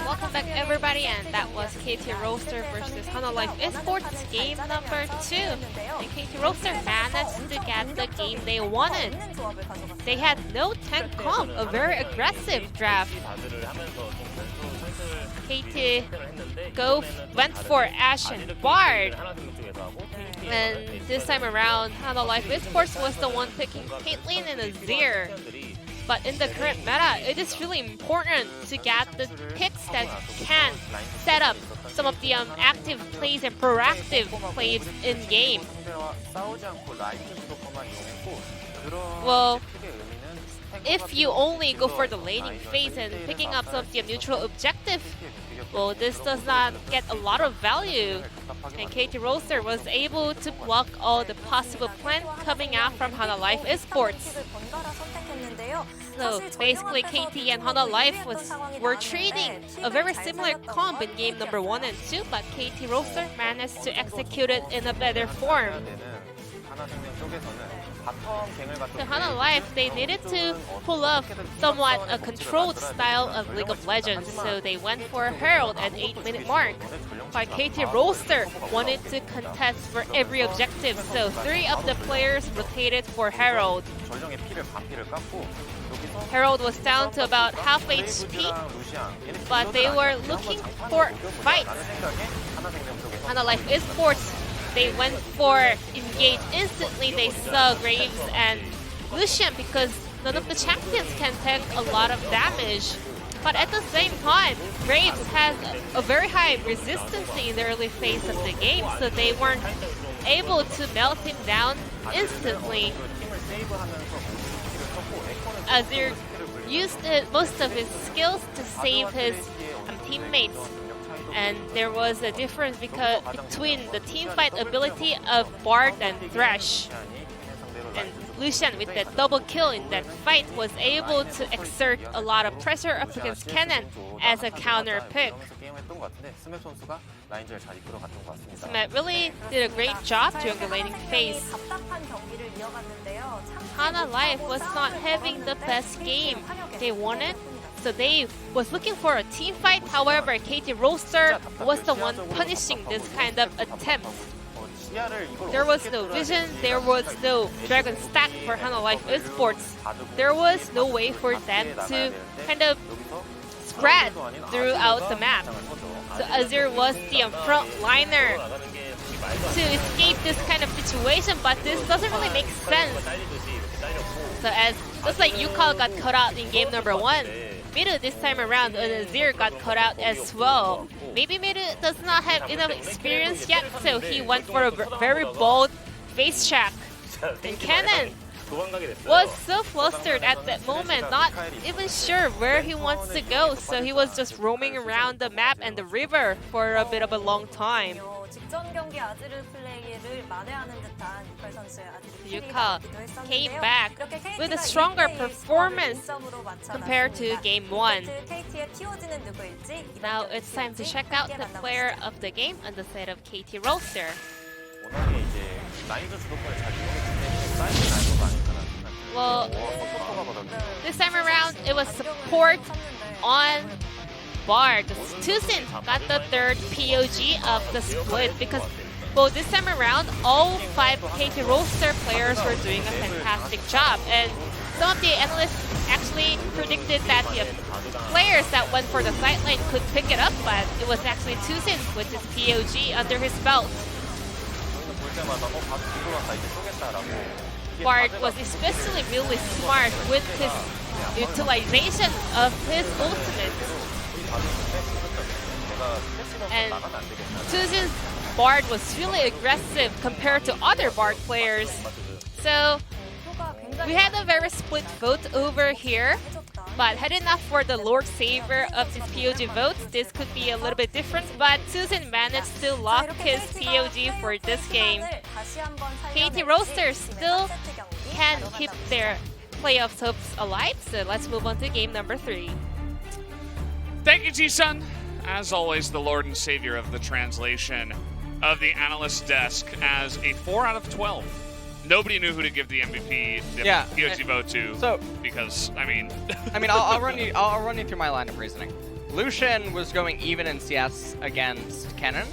Welcome back everybody, and that was KT Rolster versus Hanwha Esports game number 2. And KT Rolster managed to get the game they wanted. They had no tank comp, a very aggressive draft. KT went for Ashe and Bard. And this time around, Hanwha Esports was the one picking Caitlyn and Azir. But in the current meta, it is really important to get the picks that can set up some of the active plays and proactive plays in game. Well, if you only go for the laning phase and picking up some of the neutral objective, well, this does not get a lot of value. And KT Rolster was able to block all the possible plan coming out from Hanwha Esports. So basically, KT and Hanwha were trading a very similar comp in game number 1 and 2, but KT Rolster managed to execute it in a better form. So Hanwha, they needed to pull off somewhat a controlled style of League of Legends, so they went for Herald at 8-minute mark. While KT Rolster wanted to contest for every objective, so 3 of the players rotated for Herald. Herald was down to about half HP, but they were looking for fights. Hanwha Esports, they went for engage instantly. They saw Graves and Lucian because none of the champions can take a lot of damage. But at the same time, Graves has a very high resistance in the early phase of the game, so they weren't able to melt him down instantly. Azir used most of his skills to save his teammates. And there was a difference between the teamfight ability of Bard and Thresh. And Lucian, with that double kill in that fight, was able to exert a lot of pressure up against Kennen as a counter pick. Smet really did a great job during the laning phase. Hanwha was not having the best game they wanted, so they was looking for a team fight. However, KT Rolster was the one punishing this kind of attempt. There was no vision, there was no dragon stack for Hanwha Esports. There was no way for them to kind of spread throughout the map. So Azir was the front liner to escape this kind of situation, but this doesn't really make sense. So just like Yukal got cut out in game number 1, Miru this time around, Azir got cut out as well. Maybe Miru does not have enough experience yet, so he went for a very bold face check. And Kennen was so flustered at that moment, not even sure where he wants to go, so he was just roaming around the map and the river for a bit of a long time. Yuka came back with a stronger performance compared to game 1. Now it's time to check out the player of the game on the side of KT Rolster. Well, this time around it was support on Bard. Tusin got the 3rd POG of the split because, well, this time around all 5 KT Rolster players were doing a fantastic job, and some of the analysts actually predicted that the players that went for the sideline could pick it up, but it was actually Tusin with his POG under his belt. Bard was especially really smart with his utilization of his ultimate. And Tusin's Bard was really aggressive compared to other Bard players. So we had a very split vote over here. But had it not for the Lord Savior of this POG vote, this could be a little bit different. But Tusin managed to lock his POG for this game. KT Rolster still can keep their playoff hopes alive, so let's move on to game number 3. Thank you, T-Sun. As always, the Lord and Savior of the translation of the analyst desk as a 4 out of 12. Nobody knew who to give the MVP, the POG vote to. So, because I'll run you through my line of reasoning. Lucian was going even in CS against Kennen,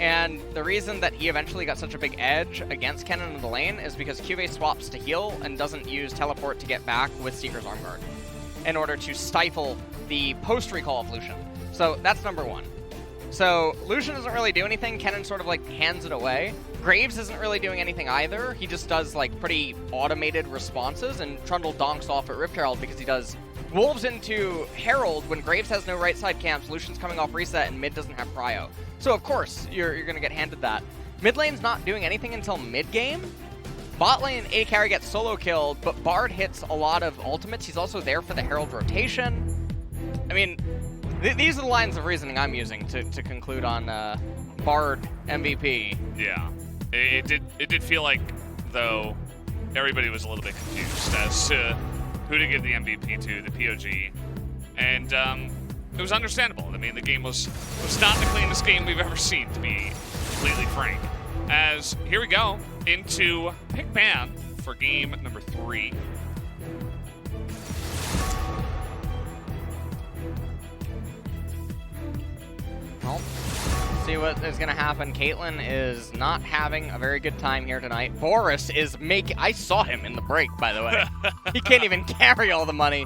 and the reason that he eventually got such a big edge against Kennen in the lane is because Cuvée swaps to heal and doesn't use teleport to get back with Seeker's Arm Guard in order to stifle the post-recall of Lucian. So that's number one. So Lucian doesn't really do anything, Kennen sort of like hands it away. Graves isn't really doing anything either, he just does like pretty automated responses, and Trundle donks off at Rift Herald because he does Wolves into Herald when Graves has no right side camps, Lucian's coming off reset, and mid doesn't have Cryo. So of course, you're going to get handed that. Mid lane's not doing anything until mid-game. Bot lane, AD Carry gets solo killed, but Bard hits a lot of ultimates. He's also there for the Herald rotation. I mean, these are the lines of reasoning I'm using to conclude on Bard MVP. Yeah. It did feel like, though, everybody was a little bit confused as to who to give the MVP to, the POG. And it was understandable. I mean, the game was not the cleanest game we've ever seen, to be completely frank. As here we go into Pick Ban for game number 3. Well, see what is going to happen. Caitlyn is not having a very good time here tonight. Boris is making... I saw him in the break, by the way. He can't even carry all the money.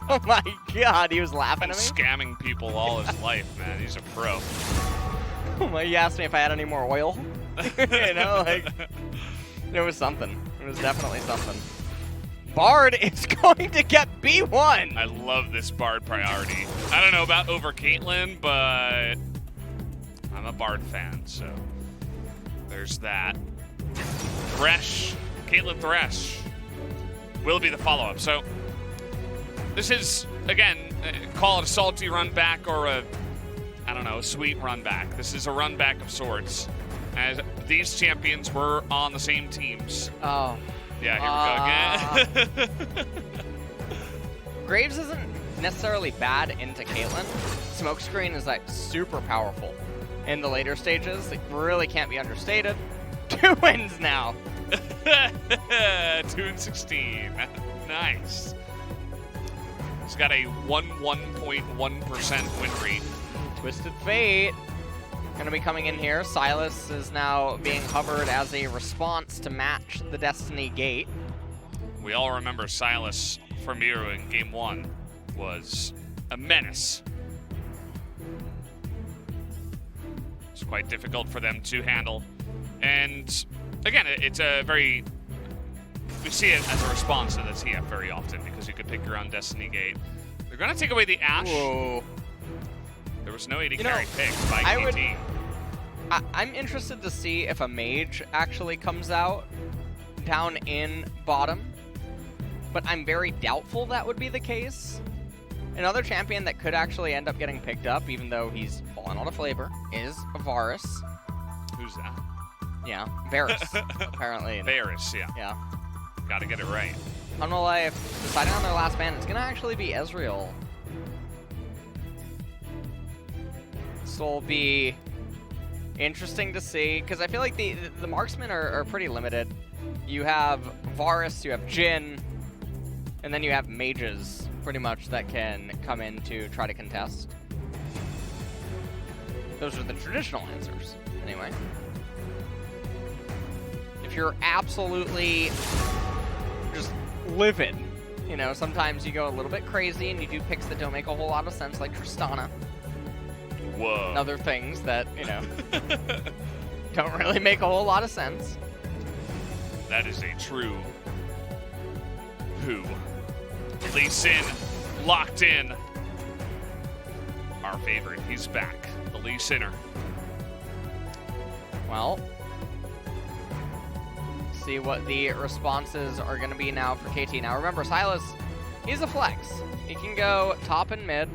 Oh my god, he was laughing at me. Scamming people all his life, man. He's a pro. Oh my, he asked me if I had any more oil. You know, like... It was something. It was definitely something. Bard is going to get B1. I love this Bard priority. I don't know about over Caitlyn, but I'm a Bard fan, so there's that. Thresh, Caitlyn Thresh will be the follow-up. So this is, again, call it a salty run back or a, I don't know, a sweet run back. This is a run back of sorts, as these champions were on the same teams. Oh. Yeah, here we go again. Graves isn't necessarily bad into Caitlyn. Smokescreen is like super powerful in the later stages. It really can't be understated. 2 wins now. 2-16. Nice. He's got a 1.1% win rate. Twisted Fate gonna be coming in here. Silas is now being hovered as a response to match the Destiny Gate. We all remember Silas from Miru in Game 1 was a menace. It's quite difficult for them to handle. And again, it's a very... We see it as a response to the TF very often because you could pick your own Destiny Gate. They're going to take away the Ashe. Whoa. There was no AD carry picked by KT. I'm interested to see if a mage actually comes out down in bottom, but I'm very doubtful that would be the case. Another champion that could actually end up getting picked up, even though he's fallen out of flavor, is Varus. Who's that? Yeah, Varus, apparently. Varus, yeah. Yeah. Gotta get it right. I'm gonna lie, if deciding on their last ban, it's gonna actually be Ezreal. This will be interesting to see, because I feel like the marksmen are pretty limited. You have Varus, you have Jhin, and then you have mages, pretty much, that can come in to try to contest. Those are the traditional answers, anyway. If you're absolutely just livid, you know, sometimes you go a little bit crazy and you do picks that don't make a whole lot of sense, like Tristana. Whoa. And other things that, you know, don't really make a whole lot of sense. That is a true who. Lee Sin locked in. Our favorite, he's back. The Lee Sinner. Well, see what the responses are going to be now for KT. Now remember, Silas, he's a flex. He can go top and mid.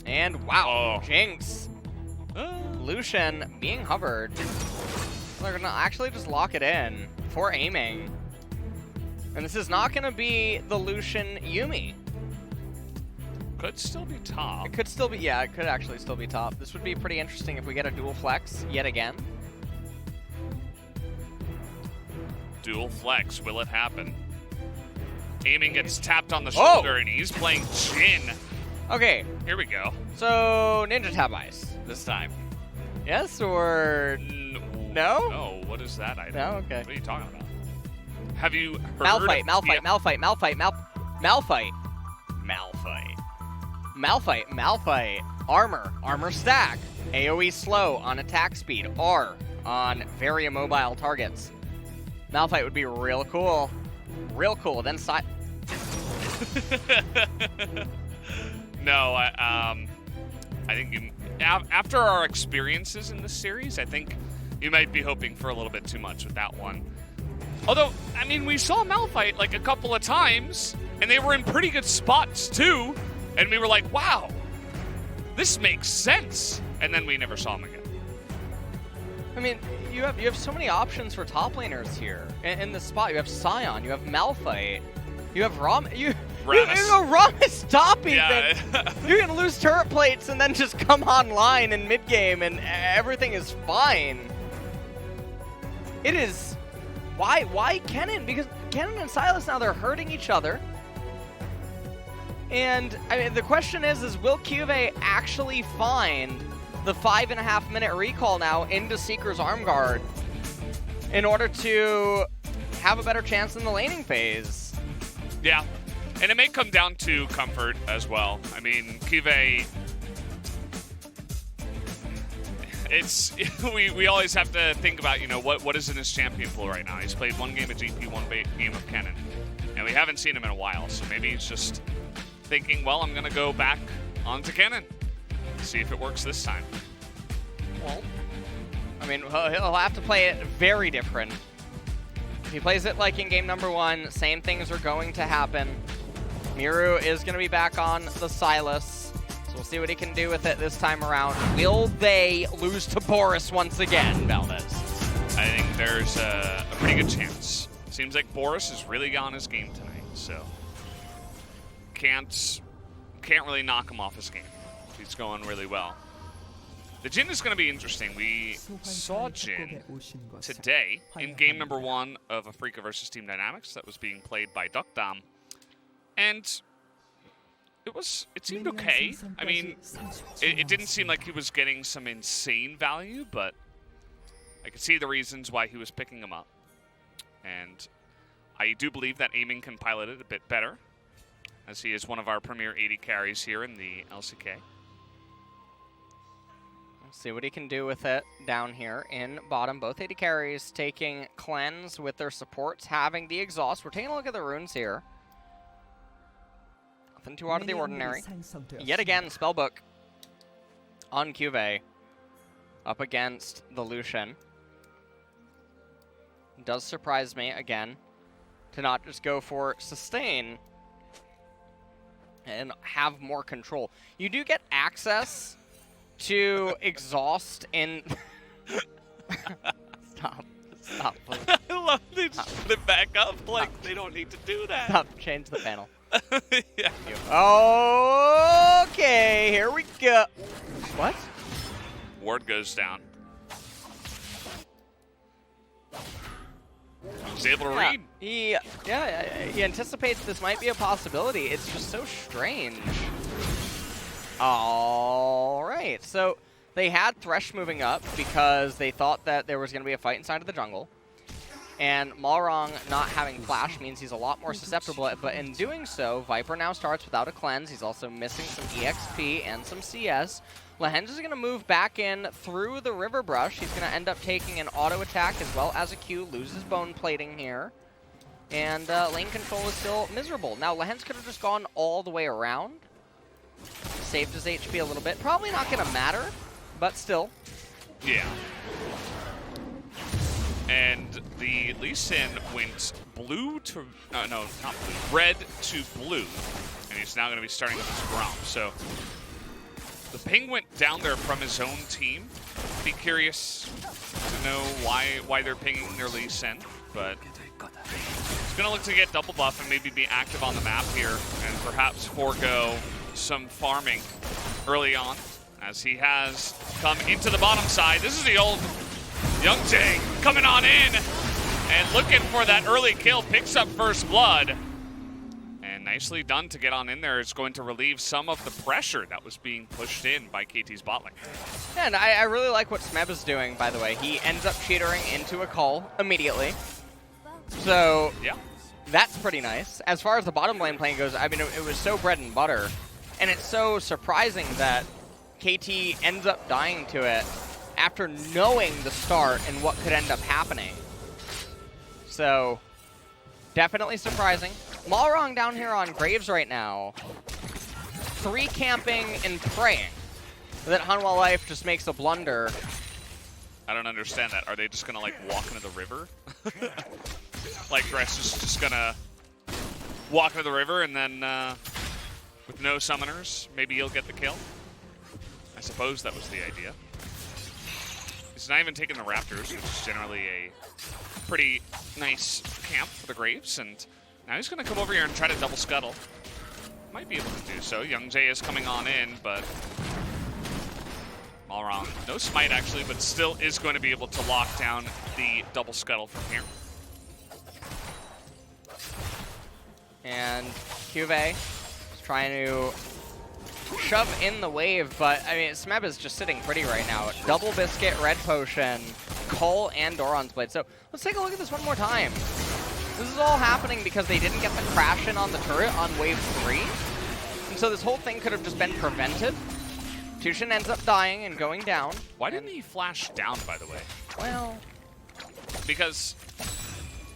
And wow, Jinx. Lucian being hovered. They're going to actually just lock it in for aiming. And this is not going to be the Lucian Yuumi. Could still be top. It could still be, yeah, it could actually still be top. This would be pretty interesting if we get a dual flex yet again. Dual flex, will it happen? Aiming gets tapped on the shoulder, and he's playing Jhin. Okay. Here we go. So, Ninja Tab Ice this time. Yes or no? No, what is that item? No, okay. What are you talking about? Have you heard Malphite, of... Malphite, Yeah. Malphite, Malphite, Malphite. Malphite, Malphite. Armor stack. AoE slow on attack speed. R on very immobile targets. Malphite would be real cool. Real cool. Then No, I think you, after our experiences in this series, I think you might be hoping for a little bit too much with that one. Although, I mean, we saw Malphite like a couple of times, and they were in pretty good spots too, and we were like, wow, this makes sense. And then we never saw him again. I mean, you have so many options for top laners here. In this spot, you have Sion, you have Malphite, you have Ramus. You go Ramus top even. Yeah. You're gonna lose turret plates and then just come online in mid game, and everything is fine. It is. Why Kennen? Because Kennen and Sylas now, they're hurting each other. And I mean, the question is will Cuvée actually find the 5.5 minute recall now into Seeker's arm guard in order to have a better chance in the laning phase? Yeah, and it may come down to comfort as well. I mean, Cuvée, it's we always have to think about, you know, what is in his champion pool right now. He's played one game of GP, one game of Kennen, and we haven't seen him in a while. So maybe he's just thinking, well, I'm gonna go back onto Kennen, see if it works this time. Well, I mean, he'll have to play it very different. If he plays it like in game number 1, same things are going to happen. Miru is going to be back on the Sylas, so we'll see what he can do with it this time around. Will they lose to Boris once again, Valdez? I think there's a pretty good chance. Seems like Boris has really got his game tonight, so can't really knock him off his game. He's going really well. The Jhin is going to be interesting. We saw Jhin today in game number 1 of Afrika versus Team Dynamics that was being played by Duckdam, and it seemed okay. I mean, it didn't seem like he was getting some insane value, but I could see the reasons why he was picking him up. And I do believe that Aiming can pilot it a bit better, as he is one of our premier 80 carries here in the LCK. See what he can do with it down here in bottom. Both 80 carries taking cleanse with their supports, having the exhaust. We're taking a look at the runes here. Nothing too out of the ordinary. Yet again, Spellbook on Cuvée up against the Lucian. Does surprise me, again, to not just go for sustain and have more control. You do get access to exhaust in... Stop. I love they just put it back up like they don't need to do that. Stop, change the panel. Yeah. Okay, here we go. What? Ward goes down. He's able to read. He anticipates this might be a possibility. It's just so strange. All right, so they had Thresh moving up because they thought that there was going to be a fight inside of the jungle. And Malrong not having flash means he's a lot more susceptible, but in doing so, Viper now starts without a cleanse. He's also missing some EXP and some CS. Lehends is going to move back in through the River Brush. He's going to end up taking an auto attack as well as a Q, loses bone plating here. And lane control is still miserable. Now, Lehends could have just gone all the way around. Saved his HP a little bit. Probably not going to matter, but still. Yeah. And the Lee Sin went blue to... no, not blue. Red to blue. And he's now going to be starting with his Grom. So the ping went down there from his own team. Be curious to know why they're pinging their Lee Sin. But he's going to look to get double buff and maybe be active on the map here. And perhaps forego some farming early on, as he has come into the bottom side. This is the old Young Jae coming on in and looking for that early kill, picks up first blood. nicely done to get on in there. Is going to relieve some of the pressure that was being pushed in by KT's bot lane. And I really like what Smeb is doing, by the way. He ends up cheatering into a call immediately. So Yeah. that's pretty nice. As far as the bottom lane playing goes, I mean, it was so bread and butter. And it's so surprising that KT ends up dying to it after knowing the start and what could end up happening. So, definitely surprising. Malrong down here on Graves right now. 3 camping and praying that Hanwha Life just makes a blunder. I don't understand that. Are they just going to, like, walk into the river? Like, Thresh is just going to walk into the river and then, with no summoners, maybe he'll get the kill? I suppose that was the idea. He's not even taking the Raptors, which is generally a pretty nice camp for the Graves, and now he's going to come over here and try to double scuttle. Might be able to do so. Young Jay is coming on in, but all wrong. No smite, actually, but still is going to be able to lock down the double scuttle from here. And Cuve is trying to shove in the wave, but I mean, Smeb is just sitting pretty right now. Double Biscuit, Red Potion, Cole, and Doran's Blade. So let's take a look at this one more time. This is all happening because they didn't get the crash in on the turret on wave 3. And so this whole thing could have just been prevented. Tushin ends up dying and going down. Why didn't he flash down, by the way? Well, because,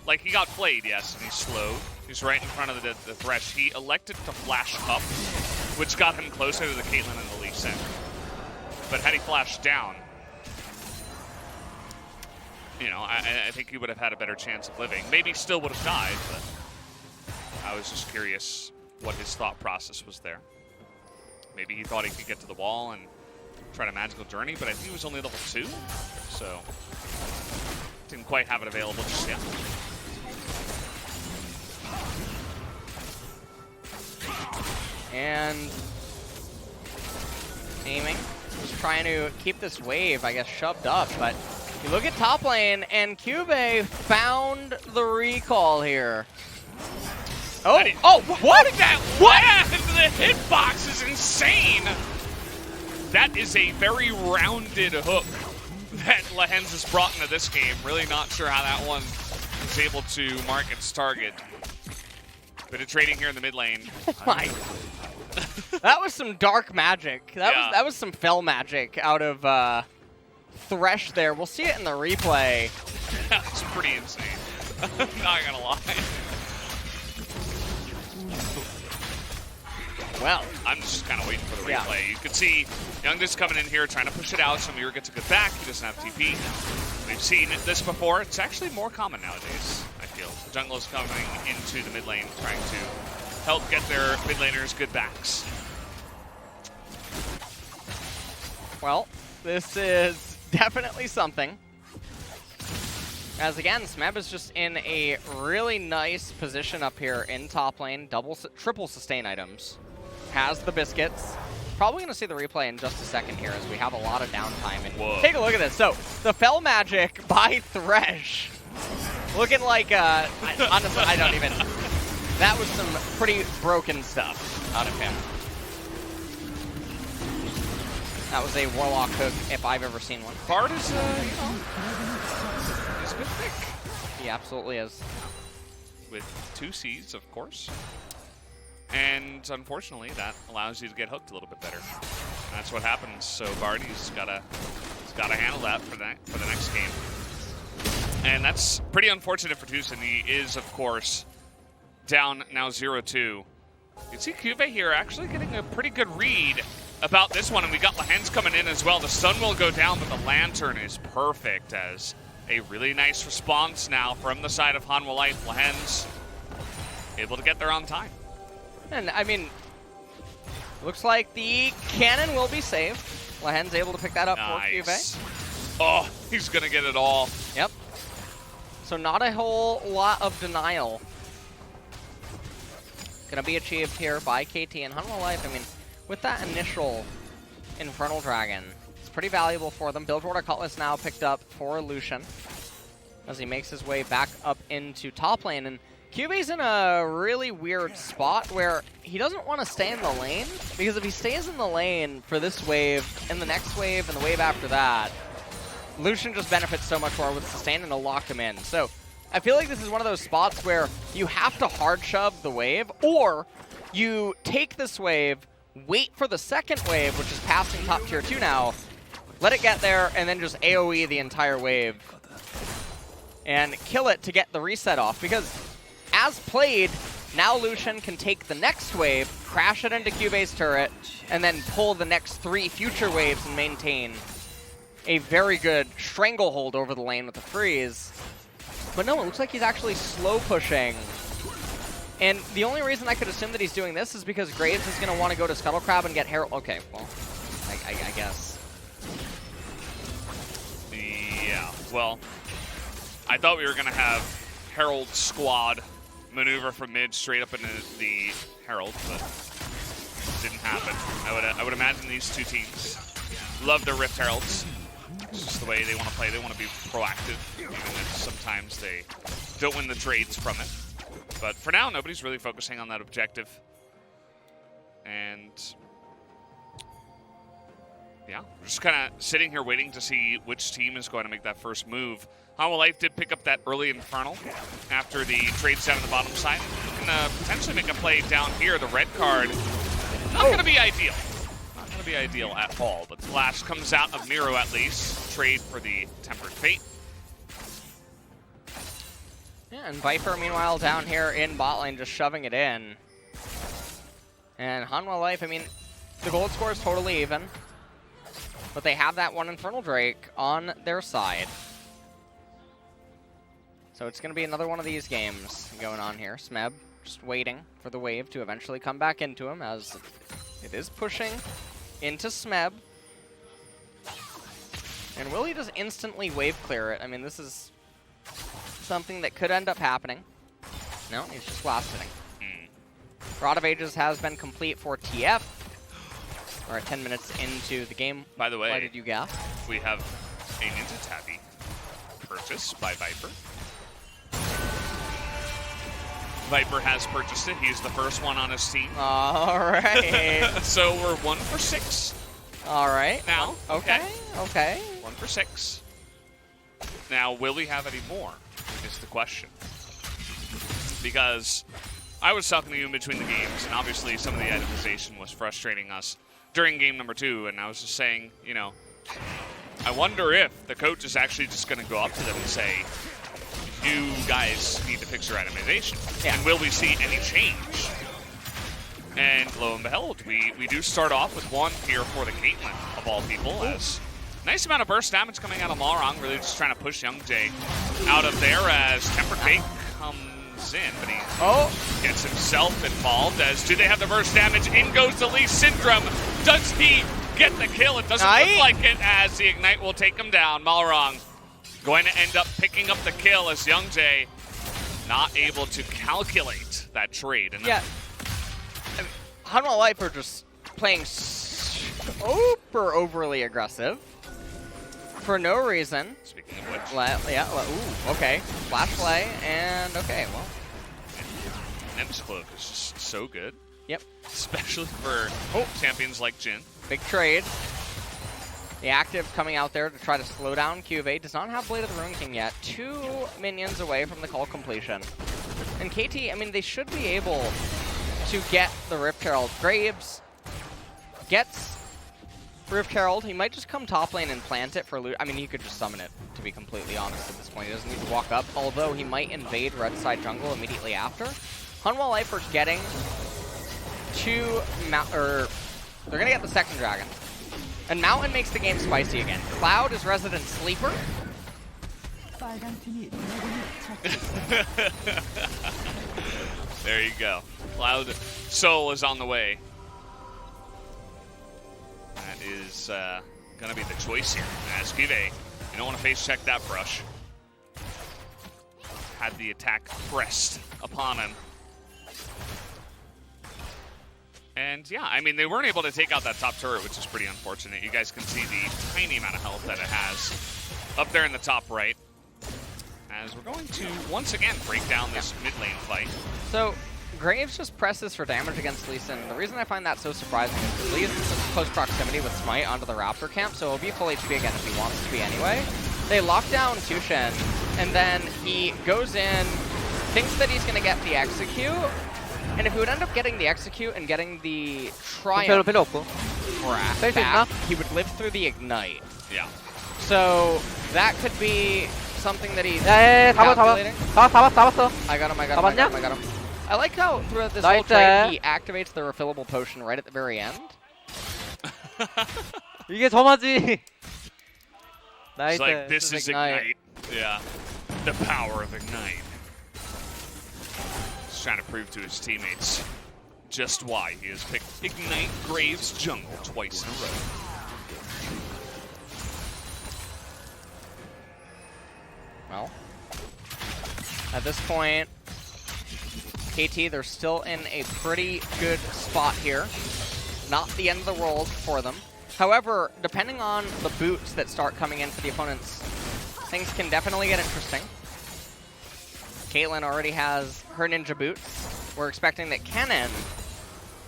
like, he got played, yes, and he's slowed. He's right in front of the Thresh. He elected to flash up, which got him closer to the Caitlyn and the Lee Sin. But had he flashed down, you know, I think he would have had a better chance of living. Maybe still would have died, but I was just curious what his thought process was there. Maybe he thought he could get to the wall and try a magical journey, but I think he was only level 2, so didn't quite have it available just yet. and aiming, just trying to keep this wave, I guess, shoved up, but you look at top lane, and Cube found the recall here. Oh, what? The hitbox is insane! That is a very rounded hook that Lehens has brought into this game. Really not sure how that one was able to mark its target. Bit of trading here in the mid lane. Oh my. That was some dark magic. That was some fell magic out of Thresh there. We'll see it in the replay. That's pretty insane. Not gonna lie. Well, I'm just kind of waiting for the replay. Yeah. You can see Young just coming in here trying to push it out. Samir gets a good back. He doesn't have TP. We've seen this before. It's actually more common nowadays, I feel. The junglers coming into the mid lane trying to help get their mid laners good backs. Well, this is definitely something. As again, Smeb is just in a really nice position up here in top lane. Triple sustain items. Has the biscuits. Probably going to see the replay in just a second here as we have a lot of downtime. And take a look at this. So, the fell magic by Thresh. Looking like, honestly, I don't even... That was some pretty broken stuff out of him. That was a Warlock hook if I've ever seen one. Bard is, he's a bit thick. He absolutely is. With 2 C's, of course. And unfortunately, that allows you to get hooked a little bit better. That's what happens. So Barty's gotta handle that for the next game. And that's pretty unfortunate for Tucson. He is, of course, down now 0-2. You can see Cube here actually getting a pretty good read about this one, and we got Lehens coming in as well. The sun will go down, but the lantern is perfect as a really nice response now from the side of Hanwha Life. Lehens able to get there on time. And, I mean, looks like the cannon will be saved. Lehens able to pick that up for Cube. Oh, he's going to get it all. Yep. So not a whole lot of denial going to be achieved here by KT and Hanwha Life. I mean, with that initial Infernal Dragon, it's pretty valuable for them. Bilgewater Cutlass now picked up for Lucian as he makes his way back up into top lane. And Cube's in a really weird spot where he doesn't want to stay in the lane, because if he stays in the lane for this wave, and the next wave, and the wave after that, Lucian just benefits so much more with sustain and it'll lock him in. So I feel like this is one of those spots where you have to hard shove the wave, or you take this wave, wait for the second wave, which is passing top tier 2 now, let it get there, and then just AoE the entire wave and kill it to get the reset off. Because as played, now Lucian can take the next wave, crash it into Cube's turret, and then pull the next 3 future waves and maintain a very good stranglehold over the lane with the freeze. But no, it looks like he's actually slow pushing. And the only reason I could assume that he's doing this is because Graves is going to want to go to Scuttle Crab and get Herald. Okay, well, I guess. Yeah, well, I thought we were going to have Herald squad maneuver from mid straight up into the Herald, but it didn't happen. I would imagine these two teams love their Rift Heralds. It's just the way they want to play. They want to be proactive, even if sometimes they don't win the trades from it. But for now, nobody's really focusing on that objective. And yeah, we're just kind of sitting here waiting to see which team is going to make that first move. Hanwha Life did pick up that early Infernal after the trades down on the bottom side. And potentially make a play down here. The red card, not going to be ideal. Not going to be ideal at all. But Flash comes out of Miro at least. Trade for the Tempered Fate. Yeah, and Viper, meanwhile, down here in bot lane, just shoving it in. And Hanwha Life, I mean, the gold score is totally even. But they have that one Infernal Drake on their side. So it's going to be another one of these games going on here. Smeb just waiting for the wave to eventually come back into him, as it is pushing into Smeb. And will he just instantly wave clear it? I mean, this is something that could end up happening. No, he's just last hitting. Rod of Ages has been complete for TF. We're at 10 minutes into the game. By the way, why did you gasp? We have a Ninja Tabby purchase by Viper. Viper has purchased it. He's the first one on his team. All right. So we're 1 for 6. All right. Now, okay. 1 for 6. Now, will we have any more? Is the question. Because I was talking to you in between the games, and obviously some of the itemization was frustrating us during game number 2, and I was just saying, you know, I wonder if the coach is actually just going to go up to them and say, you guys need to fix your itemization. Yeah. And will we see any change? And lo and behold, we do start off with one here for the Caitlyn, of all people. As nice amount of burst damage coming out of Malrang, really just trying to push Young Jay out of there as Tempered Fate comes in, but he gets himself involved. As do they have the burst damage? In goes the Lee Syndrome. Does he get the kill? It doesn't look like it, as the Ignite will take him down. Malrang going to end up picking up the kill as Young Jay not able to calculate that trade. And yeah. Hanwha Life are just playing super overly aggressive for no reason. Speaking of which. Ooh, okay. Flash play, and okay, well. Nem's Cloak is just so good. Yep. Especially for champions like Jhin. Big trade. The active coming out there to try to slow down QV. Does not have Blade of the Ruin King yet. 2 minions away from the call completion. And KT, I mean, they should be able to get the Rift Herald. Graves gets Rift Herald. He might just come top lane and plant it for loot. I mean, he could just summon it, to be completely honest at this point. He doesn't need to walk up, although he might invade red side jungle immediately after. Hanwha Life are getting they're going to get the second dragon. And Mountain makes the game spicy again. Cloud is resident sleeper. There you go. Cloud Soul is on the way. That is going to be the choice here. As Kive, you don't want to face check that brush. Had the attack pressed upon him. And yeah, I mean, they weren't able to take out that top turret, which is pretty unfortunate. You guys can see the tiny amount of health that it has up there in the top right. as we're going to once again break down this mid lane fight. So Graves just presses for damage against Lee Sin. The reason I find that so surprising is because Lee is in such close proximity with Smite onto the Raptor camp, so he'll be full HP again if he wants to be anyway. They lock down Tushen, and then he goes in, thinks that he's going to get the execute, and if he would end up getting the execute and getting the triumph back, he would live through the ignite. Yeah. So that could be something that he's 야야야 calculating. 잡았어. I got him. 잡았냐? I got him. I like how throughout this whole trade he activates the refillable potion right at the very end. 이게 점화지. It's 나이스. like, this is Ignite. Ignite. Yeah. The power of Ignite. He's trying to prove to his teammates just why he has picked Ignite Graves Jungle twice in a row. Well, at this point, KT, they're still in a pretty good spot here. Not the end of the world for them. However, depending on the boots that start coming in for the opponents, things can definitely get interesting. Caitlyn already has her ninja boots. We're expecting that Kennen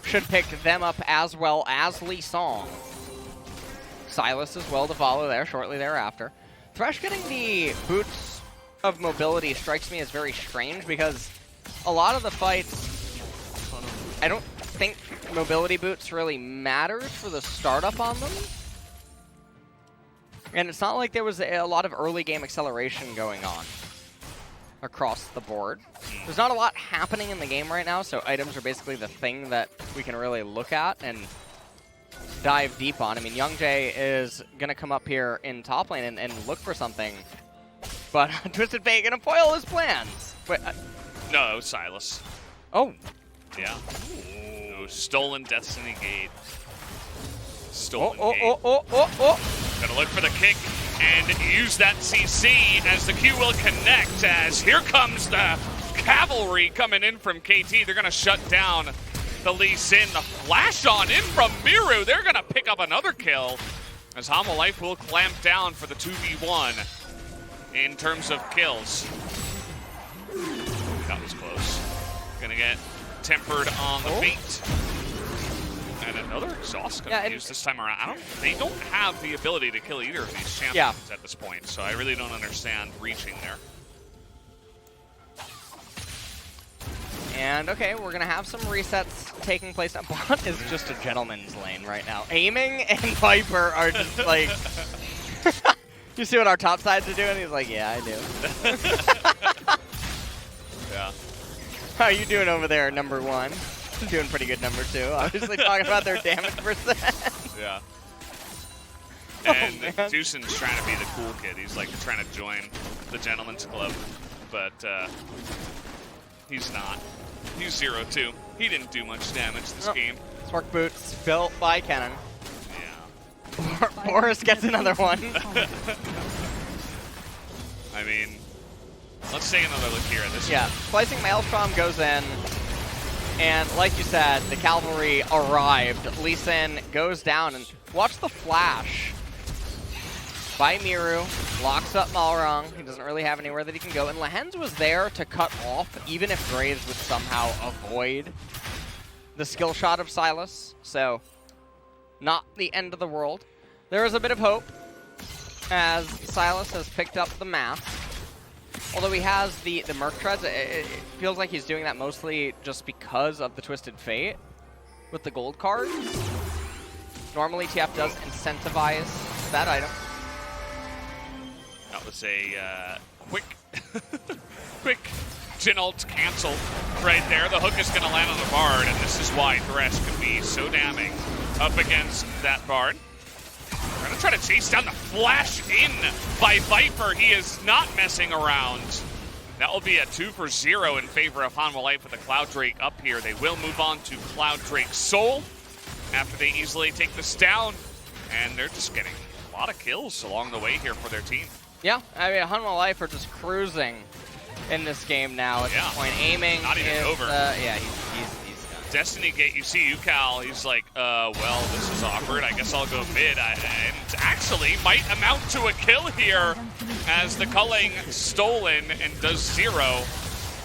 should pick them up as well as Lee Song. Silas as well to follow there shortly thereafter. Thresh getting the boots of mobility strikes me as very strange because a lot of the fights, I don't think mobility boots really matters for the startup on them. And it's not like there was a lot of early game acceleration going on across the board. There's not a lot happening in the game right now, so items are basically the thing that we can really look at and dive deep on. I mean, Young Jae is going to come up here in top lane and look for something, but Twisted Fate going to foil his plans. Wait, No, it was Silas. oh, Yeah. No, stolen Destiny Gate. Stolen oh, Gate. oh. Gonna look for the kick and use that CC as the Q will connect, as here comes the cavalry coming in from KT. They're gonna shut down the Lee Sin. The flash on in from Miru. They're gonna pick up another kill as Hanwha Life will clamp down for the 2v1 in terms of kills. That was close. Gonna get tempered on the feet. And another exhaust gonna be used this time around. They don't have the ability to kill either of these champions at this point, so I really don't understand reaching there. And okay, we're gonna have some resets taking place. Bot is just a gentleman's lane right now. Aiming and Viper are just like, you see what our top sides are doing? He's like, yeah, I do. Yeah. How are you doing over there, number one? Doing pretty good, number two. Obviously talking about their damage percent. Yeah. Oh, And man. Duson's trying to be the cool kid. He's like trying to join the gentleman's club, but he's not. He's 0-2. He didn't do much damage this game. Spark boots built by Kennen. Yeah. Boris gets another one. I mean, let's take another look here at this. Yeah, Slicing Maelstrom goes in, and like you said, the cavalry arrived. Lee Sin goes down, and watch the flash by Miru, locks up Malrong. He doesn't really have anywhere that he can go, and Lehens was there to cut off, even if Graves would somehow avoid the skill shot of Silas, so not the end of the world. There is a bit of hope, as Silas has picked up the mask. Although he has the Merc Treads, it feels like he's doing that mostly just because of the Twisted Fate with the gold cards. Normally TF does incentivize that item. That was a quick Jin ult cancel right there. The hook is going to land on the Bard, and this is why Thresh can be so damning up against that Bard. We're going to try to chase down the flash in by Viper. He is not messing around. That will be a 2-for-0 in favor of Hanwha Life with the Cloud Drake up here. They will move on to Cloud Drake Soul after they easily take this down. And they're just getting a lot of kills along the way here for their team. Yeah, I mean, Hanwha Life are just cruising in this game now at this point. Aiming not even is, over. yeah, he's done. Destiny Gate, you see UCal, he's like, well, this is awkward. I guess I'll go mid. And actually might amount to a kill here as the culling stolen and does 0.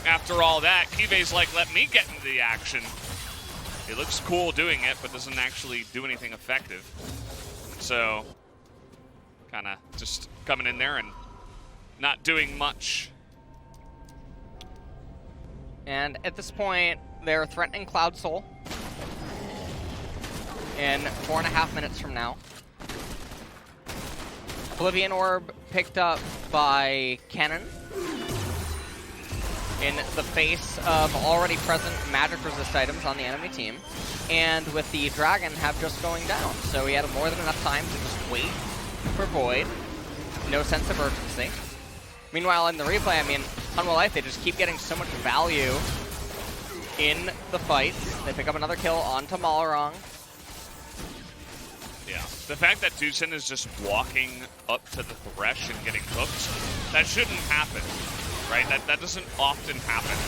After all that, Kive's like, let me get into the action. It looks cool doing it, but doesn't actually do anything effective. So, kind of just coming in there and not doing much. And at this point, they're threatening Cloud Soul in 4.5 minutes from now. Oblivion Orb picked up by Cannon in the face of already present magic resist items on the enemy team. And with the Dragon have just going down. So he had more than enough time to just wait for Void. No sense of urgency. Meanwhile, in the replay, I mean, Hanwha Life, they just keep getting so much value in the fights. They pick up another kill onto Malarong. Yeah, the fact that Tucson is just walking up to the Thresh and getting hooked, that shouldn't happen, right? That doesn't often happen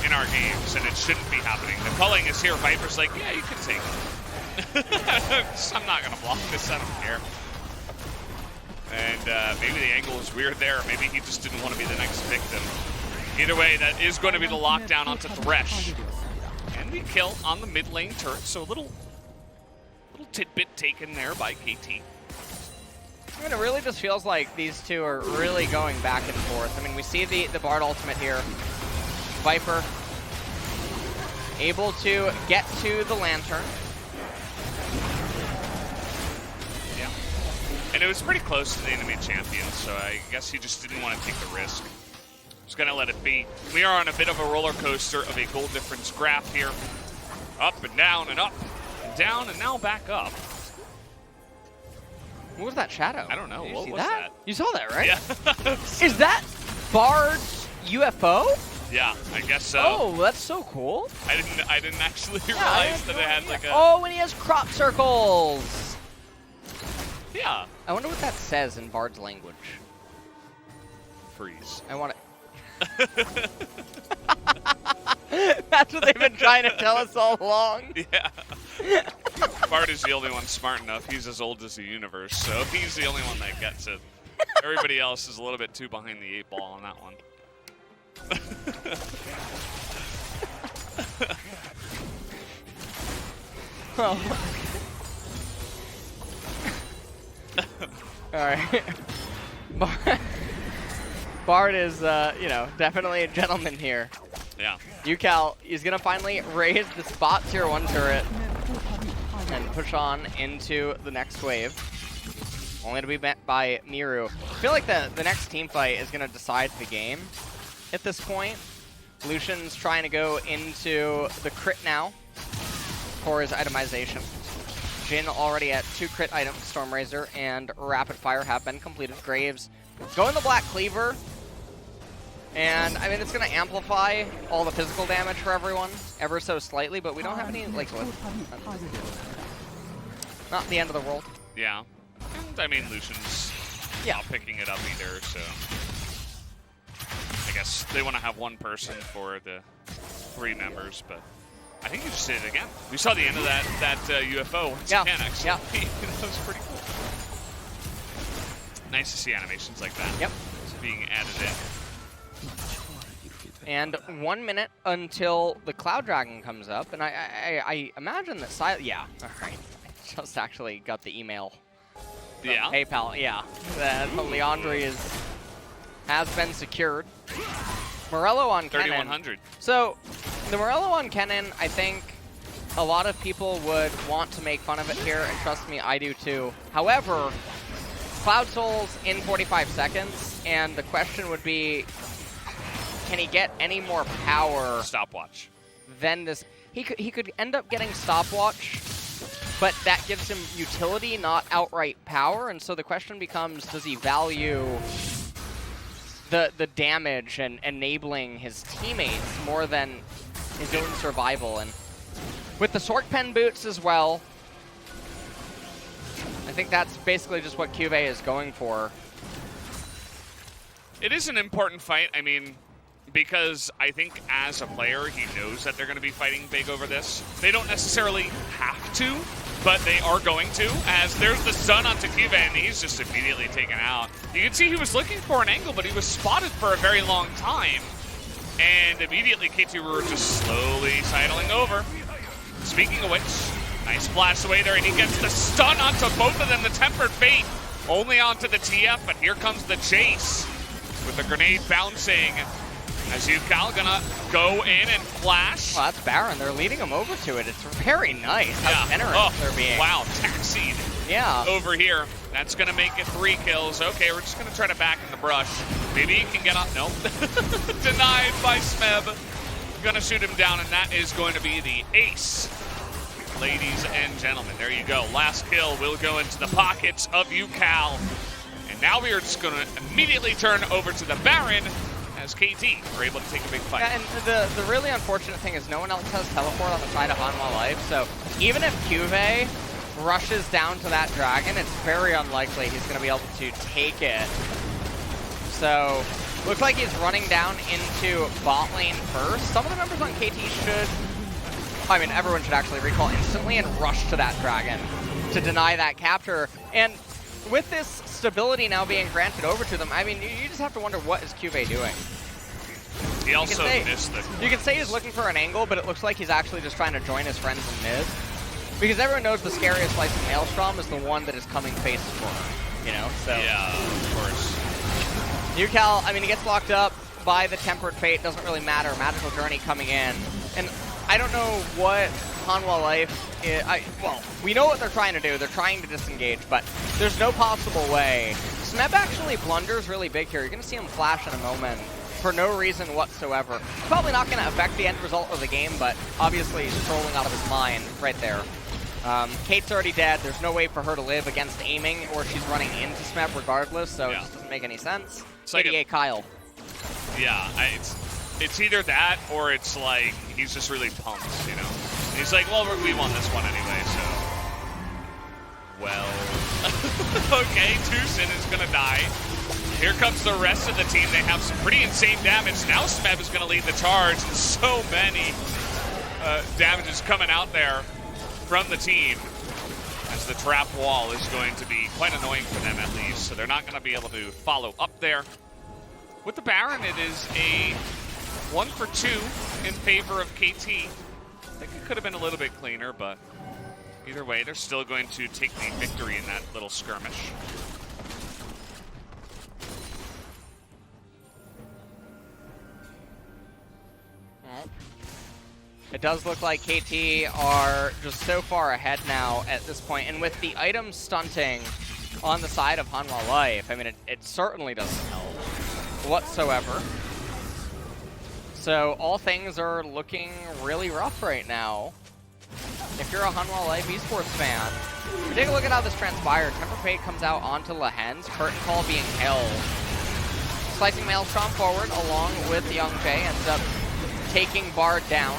in our games, and it shouldn't be happening. The culling is here. Viper's like, yeah, you can take it. I'm not going to block this. I don't care. And maybe the angle was weird there. Maybe he just didn't want to be the next victim. Either way, that is going to be the lockdown onto Thresh. And the kill on the mid lane turret, so a little tidbit taken there by KT. I mean, it really just feels like these two are really going back and forth. I mean, we see the Bard ultimate here. Viper able to get to the Lantern. Yeah. And it was pretty close to the enemy champion, so I guess he just didn't want to take the risk. Just gonna let it be. We are on a bit of a roller coaster of a goal difference graph here. Up and down and up and down and now back up. What was that shadow? I don't know. Did you What see was that? You saw that, right? Yeah. Is that Bard's UFO? Yeah, I guess so. Oh, that's so cool. I didn't actually realize that it had like a... Oh, and he has crop circles. Yeah. I wonder what that says in Bard's language. Freeze. I want to... That's what they've been trying to tell us all along. Yeah. Bard is the only one smart enough. He's as old as the universe, so he's the only one that gets it. Everybody else is a little bit too behind the 8 ball on that one. Oh. All right. Bard is, you know, definitely a gentleman here. Yeah. UCal is going to finally raise the spot tier 1 turret and push on into the next wave. Only to be met by Miru. I feel like the next team fight is going to decide the game at this point. Lucian's trying to go into the crit now for his itemization. Jhin already at 2 crit items. Stormrazor and Rapid Fire have been completed. Graves going the Black Cleaver. And, I mean, it's going to amplify all the physical damage for everyone ever so slightly, but we don't have any, like, not the end of the world. Yeah. And, I mean, Lucian's not picking it up either, so... I guess they want to have one person for the 3 members, but I think you just did it again. We saw the end of that UFO once again, actually. Yeah. That was pretty cool. Nice to see animations like that. Yep. Being added in. And 1 minute until the Cloud Dragon comes up, and I imagine that yeah, all right. I just actually got the email from PayPal, that Leandri has been secured. Morello on Kennen. 3,100. So, the Morello on Kennen, I think a lot of people would want to make fun of it here, and trust me, I do too. However, Cloud Soul's in 45 seconds, and the question would be, can he get any more power? Stopwatch. Than this? He could end up getting stopwatch, but that gives him utility, not outright power. And so the question becomes: does he value the damage and enabling his teammates more than his own survival? And with the Sork Pen boots as well, I think that's basically just what Cuvée is going for. It is an important fight. I mean, because I think as a player, he knows that they're going to be fighting big over this. They don't necessarily have to, but they are going to, as there's the stun onto Cuba, and he's just immediately taken out. You can see he was looking for an angle, but he was spotted for a very long time. And immediately, K2 were just slowly sidling over. Speaking of which, nice flash away there, and he gets the stun onto both of them, the Tempered Fate. Only onto the TF, but here comes the chase with the grenade bouncing. As UCal gonna go in and flash. Well, that's Baron. They're leading him over to it. It's very nice how generous they're being. Wow, taxied over here. That's gonna make it 3 kills. Okay, we're just gonna try to back in the brush. Maybe he can get up. Nope. Denied by Smeb. Gonna shoot him down, and that is going to be the ace. Ladies and gentlemen, there you go. Last kill will go into the pockets of UCal. And now we are just going to immediately turn over to the Baron as KT are able to take a big fight. Yeah, and the really unfortunate thing is no one else has teleport on the side of Hanwha Life, so even if Cuve rushes down to that dragon, it's very unlikely he's going to be able to take it. So, looks like he's running down into bot lane first. Some of the members on KT should... I mean, everyone should actually recall instantly and rush to that dragon to deny that capture. And with this stability now being granted over to them, I mean, you just have to wonder, what is Cuve doing? He also missed the... You can say he's looking for an angle, but it looks like he's actually just trying to join his friends in mid. Because everyone knows the scariest slicing Maelstrom is the one that is coming face forward, you know? So yeah, of course. UCal, I mean, he gets locked up by the Tempered Fate, doesn't really matter. Magical Journey coming in. And I don't know what Hanwha Life is. Well, we know what they're trying to do. They're trying to disengage, but there's no possible way. Smeb actually blunders really big here. You're going to see him flash in a moment for no reason whatsoever. Probably not going to affect the end result of the game, but obviously he's trolling out of his mind right there. Kate's already dead. There's no way for her to live against aiming, or she's running into Smeb regardless, so it just doesn't make any sense. It's like ADA Kyle. Yeah, it's either that or it's like he's just really pumped, you know? And he's like, well, we won this one anyway, so... Well... okay, Tucson is going to die. Here comes the rest of the team. They have some pretty insane damage. Now Smeb is going to lead the charge. And so many damages coming out there from the team, as the trap wall is going to be quite annoying for them at least. So they're not going to be able to follow up there. With the Baron, it is a 1-for-2 in favor of KT. I think it could have been a little bit cleaner, but either way, they're still going to take the victory in that little skirmish. It does look like KT are just so far ahead now at this point, and with the item stunting on the side of Hanwha Life, I mean, it certainly doesn't help whatsoever. So all things are looking really rough right now. If you're a Hanwha Life Esports fan, take a look at how this transpired. Temper Fate comes out onto Lahen's, Curtain Call being held. Slicing Maelstrom forward along with Young Jae, ends up taking Bard down.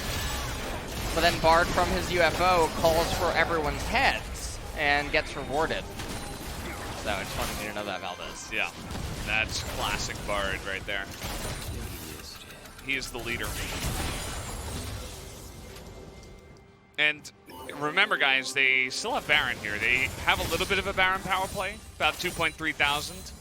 But then Bard from his UFO calls for everyone's heads and gets rewarded. So I just wanted you to know that, Valdez. Yeah, that's classic Bard right there. He is the leader. And remember, guys, they still have Baron here. They have a little bit of a Baron power play, about 2.3 thousand.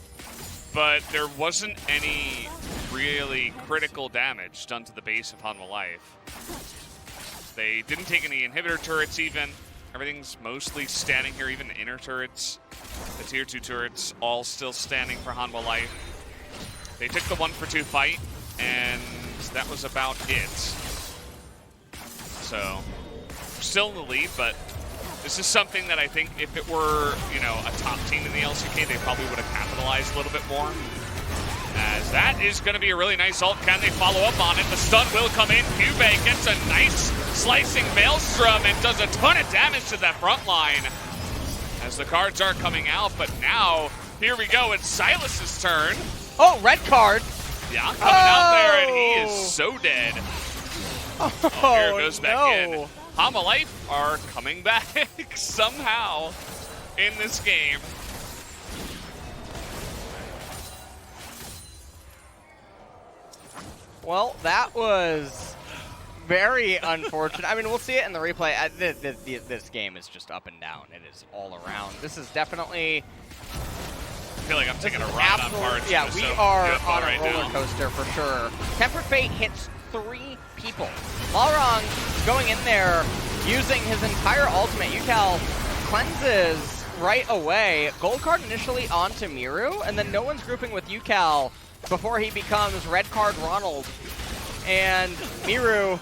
But there wasn't any really critical damage done to the base of Hanwha Life. They didn't take any inhibitor turrets even. Everything's mostly standing here, even the inner turrets. The tier 2 turrets all still standing for Hanwha Life. They took the 1-for-2 fight, and that was about it. So, still in the lead, but this is something that I think if it were, you know, a top team in the LCK, they probably would have capitalized a little bit more. As that is going to be a really nice ult. Can they follow up on it? The stun will come in. Cube gets a nice slicing Maelstrom and does a ton of damage to that front line as the cards are coming out. But now, here we go. It's Silas's turn. Oh, red card. Yeah, coming out there, and he is so dead. Oh, here it goes back in. Hanwha Life are coming back somehow in this game. Well, that was very unfortunate. I mean, we'll see it in the replay. This game is just up and down. It is all around. This is definitely... I feel like I'm taking a ride on parts. Yeah, we are on a right roller now. coaster for sure. Tempered Fate hits 3 people. Malrong going in there, using his entire ultimate. Yukal cleanses right away. Gold card initially onto Miru, and then no one's grouping with Yukal before he becomes red card Ronald. And Miru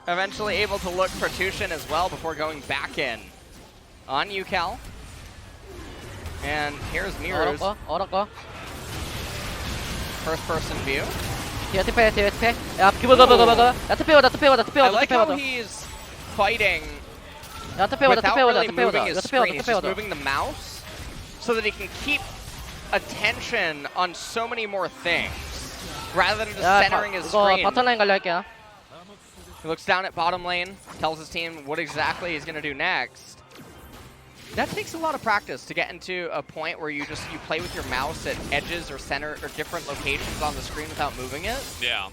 eventually able to look for Tushin as well before going back in on Yukal. And here's Miru's first person view. 야, 기본 거. 나트 빼워. I like how he's fighting without really moving his screen. He's just moving the mouse so that he can keep attention on so many more things rather than just centering his screen. 바텀 라인 갈려 할게요. He looks down at bottom lane, tells his team what exactly he's going to do next. That takes a lot of practice to get into a point where you play with your mouse at edges or center or different locations on the screen without moving it. Yeah.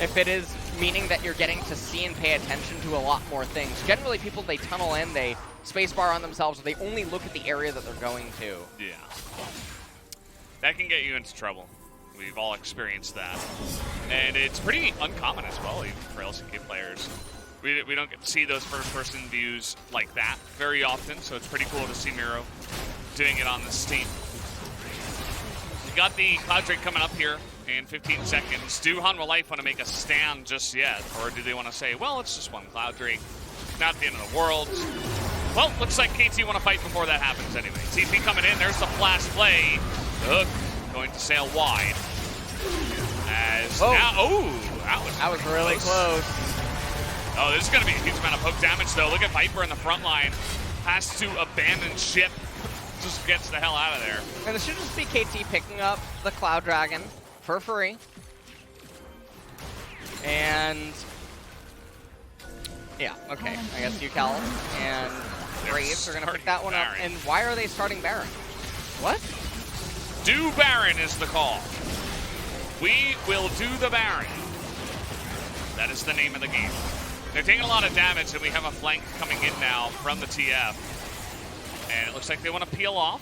If it is meaning that you're getting to see and pay attention to a lot more things. Generally, people, they tunnel in, they spacebar on themselves, or they only look at the area that they're going to. Yeah. That can get you into trouble. We've all experienced that. And it's pretty uncommon as well, even for LCK players. We don't get to see those first-person views like that very often, so it's pretty cool to see Miro doing it on this team. We got the Cloud Drake coming up here in 15 seconds. Do Hanwha Life want to make a stand just yet? Or do they want to say, well, it's just one Cloud Drake, not the end of the world? Well, looks like KT want to fight before that happens anyway. TP coming in, there's the flash play. The hook going to sail wide. As now, that was really close. Oh, this is going to be a huge amount of poke damage, though. Look at Viper in the front line. Has to abandon ship. Just gets the hell out of there. And this should just be KT picking up the Cloud Dragon for free. And... yeah, okay. I guess Yukal and Graves are going to pick that one up. And why are they starting Baron? What? Do Baron is the call. We will do the Baron. That is the name of the game. They're taking a lot of damage, and we have a flank coming in now from the TF. And it looks like they want to peel off,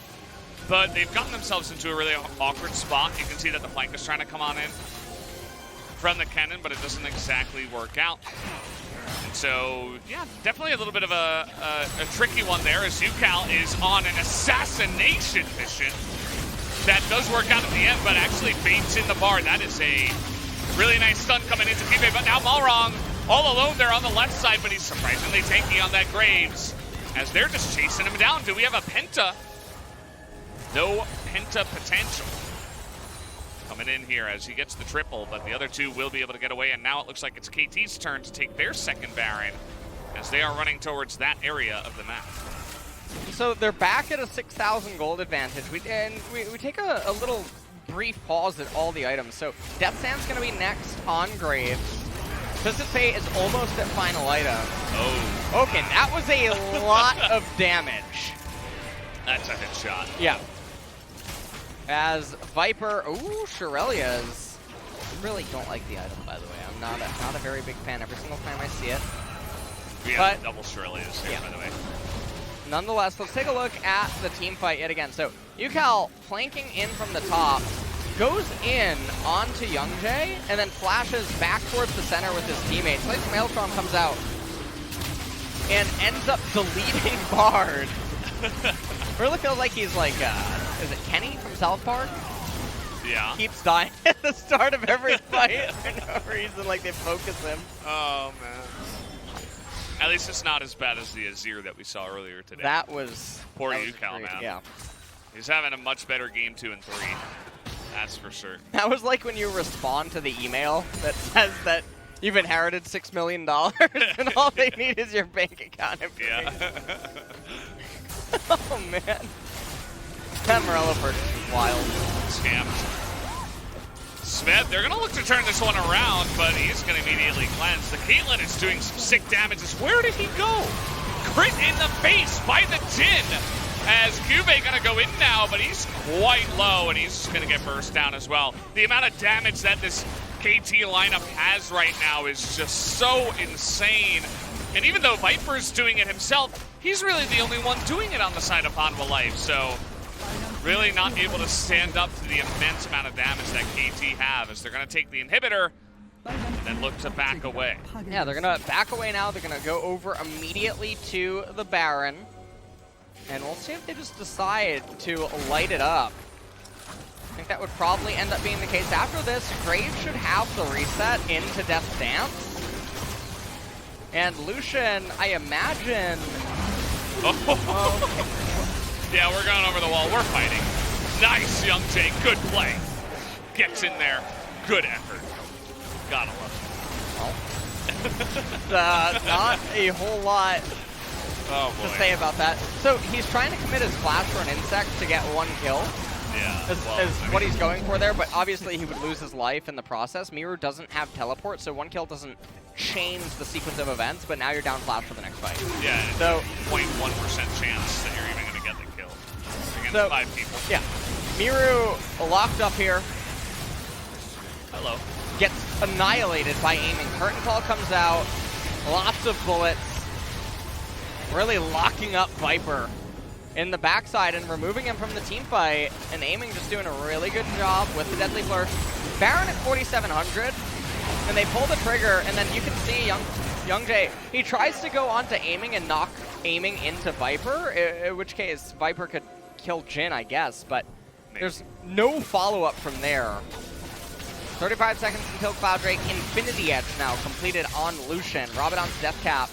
but they've gotten themselves into a really awkward spot. You can see that the flank is trying to come on in from the cannon, but it doesn't exactly work out. And so, yeah, definitely a little bit of a tricky one there, as Yukal is on an assassination mission. That does work out at the end, but actually baits in the bar. That is a really nice stun coming into teammate, but now Malrong all alone there on the left side, but he's surprisingly tanky on that Graves as they're just chasing him down. Do we have a Penta? No Penta potential. Coming in here as he gets the triple, but the other two will be able to get away, and now it looks like it's KT's turn to take their second Baron as they are running towards that area of the map. So they're back at a 6,000 gold advantage. We take a little brief pause at all the items. So Death Sand's going to be next on Graves. Twisted Fate is almost at final item. Oh. Okay, that was a lot of damage. That's a headshot. Yeah. As Viper, Shirelia's. I really don't like the item, by the way. I'm not a very big fan every single time I see it. We have double Shirelia's here, by the way. Nonetheless, let's take a look at the team fight yet again. So Yukal flanking in from the top, goes in onto Youngjae, and then flashes back towards the center with his teammates. Nice Maelstrom comes out and ends up deleting Bard. Really feels like he's like, is it Kenny from South Park? Yeah. Keeps dying at the start of every fight for no reason, like they focus him. Oh, man. At least it's not as bad as the Azir that we saw earlier today. That was... Poor Yukal, man. Yeah. He's having a much better game 2 and 3. That's for sure. That was like when you respond to the email that says that you've inherited $6 million and all they need is your bank account information. Yeah. Oh, man. That Morello purchase is wild. Scammed. Smith, they're going to look to turn this one around, but he's going to immediately cleanse. The Caitlyn is doing some sick damages. Where did he go? Crit in the face by the Jin. As Cuvée gonna go in now, but he's quite low, and he's gonna get burst down as well. The amount of damage that this KT lineup has right now is just so insane. And even though Viper's doing it himself, he's really the only one doing it on the side of Hanwha Life. So really not able to stand up to the immense amount of damage that KT have, as they're gonna take the inhibitor and then look to back away. Yeah, they're gonna back away now. They're gonna go over immediately to the Baron. And we'll see if they just decide to light it up. I think that would probably end up being the case. After this, Crave should have the reset into Death's Dance. And Lucian, I imagine... Yeah, we're going over the wall. We're fighting. Nice, Young Jay. Good play. Gets in there. Good effort. Gotta love Well, not a whole lot to say about that. So he's trying to commit his flash for an insect to get 1 kill. Yeah. Is what he's going for there, but obviously he would lose his life in the process. Miru doesn't have teleport, so 1 kill doesn't change the sequence of events, but now you're down flash for the next fight. Yeah, so 0.1% chance that you're even going to get the kill against so, 5 people. Yeah. Miru locked up here. Hello. Gets annihilated by aiming. Curtain Call comes out. Lots of bullets. Really locking up Viper in the backside and removing him from the team fight. And aiming just doing a really good job with the Deadly Flourish. Baron at 4,700. And they pull the trigger, and then you can see Young Jay, he tries to go on to aiming and knock aiming into Viper, in which case Viper could kill Jhin, I guess, but there's no follow-up from there. 35 seconds until Cloud Drake. Infinity Edge now completed on Lucian. Rabadon's Death Cap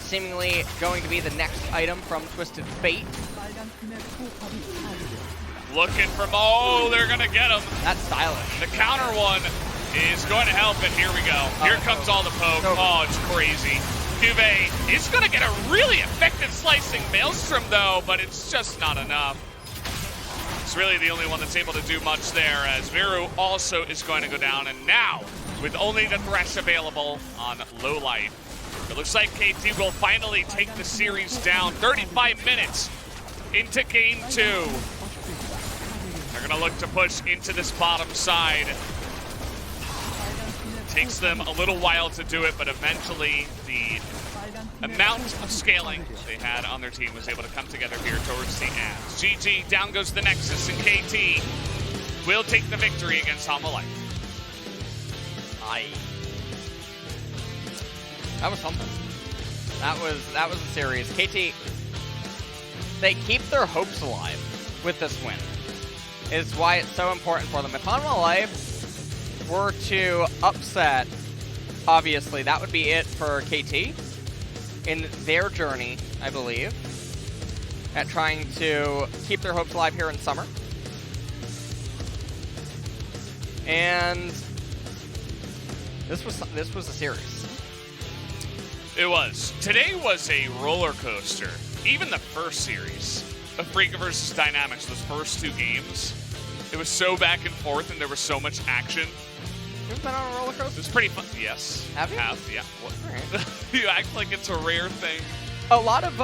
seemingly going to be the next item from Twisted Fate. Looking for, oh, they're going to get him. That's stylish. The counter one is going to help, and here we go. Here comes all the poke. Oh, it's crazy. Cuvée is going to get a really effective slicing Maelstrom, though, but it's just not enough. It's really the only one that's able to do much there, as Miru also is going to go down, and now, with only the Thresh available on low life, it looks like KT will finally take the series down. 35 minutes into Game 2. They're going to look to push into this bottom side. Takes them a little while to do it, but eventually the amount of scaling they had on their team was able to come together here towards the end. GG, down goes the Nexus, and KT will take the victory against Hanwha Life. That was something. That was a series. KT, they keep their hopes alive with this win. Is why it's so important for them. If Hanwha Life were to upset, obviously that would be it for KT in their journey, I believe, at trying to keep their hopes alive here in Summer. And this was a series. It was. Today was a roller coaster. Even the first series of Freaka versus Dynamics, those first 2 games, it was so back and forth, and there was so much action. You've been on a roller coaster? It was pretty fun. Yes. Have you? Yeah. What? Right. You act like it's a rare thing. A lot of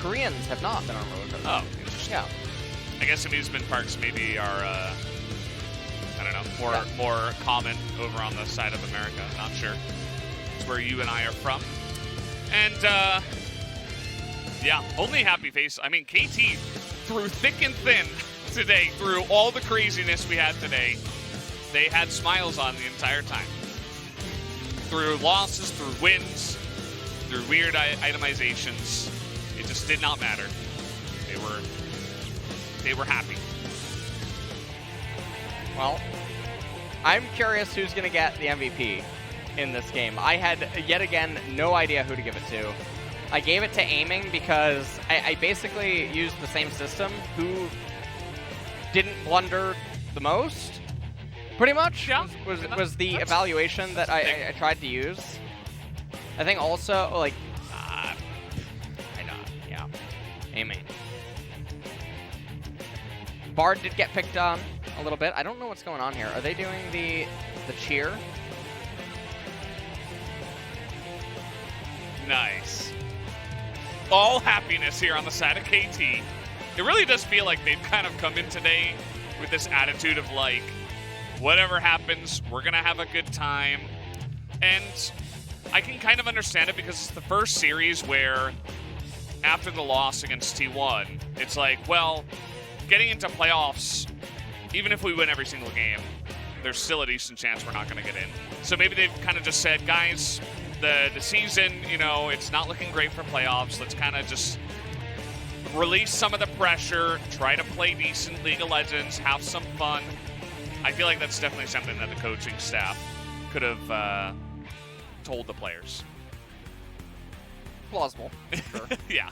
Koreans have not been on roller coasters. Oh, interesting. Yeah. I guess amusement parks maybe are, I don't know, more common over on the side of America. Not sure. It's where you and I are from. And, yeah, only happy face. I mean, KT, through thick and thin today, through all the craziness we had today, they had smiles on the entire time. Through losses, through wins, through weird itemizations, it just did not matter. They were happy. Well, I'm curious who's going to get the MVP in this game. I had, yet again, no idea who to give it to. I gave it to aiming because I basically used the same system. Who didn't blunder the most, pretty much, yeah, was the evaluation that I tried to use. I think also, like, yeah, aiming. Bard did get picked on a little bit. I don't know what's going on here. Are they doing the cheer? Nice. all happiness here on the side of KT. It really does feel like they've kind of come in today with this attitude of like, whatever happens, we're going to have a good time. And I can kind of understand it because it's the first series where after the loss against T1, it's like, well, getting into playoffs, even if we win every single game, there's still a decent chance we're not going to get in. So maybe they've kind of just said, guys, the season, you know, it's not looking great for playoffs. Let's kind of just release some of the pressure, try to play decent League of Legends, have some fun. I feel like that's definitely something that the coaching staff could have told the players. Plausible, sure. Yeah.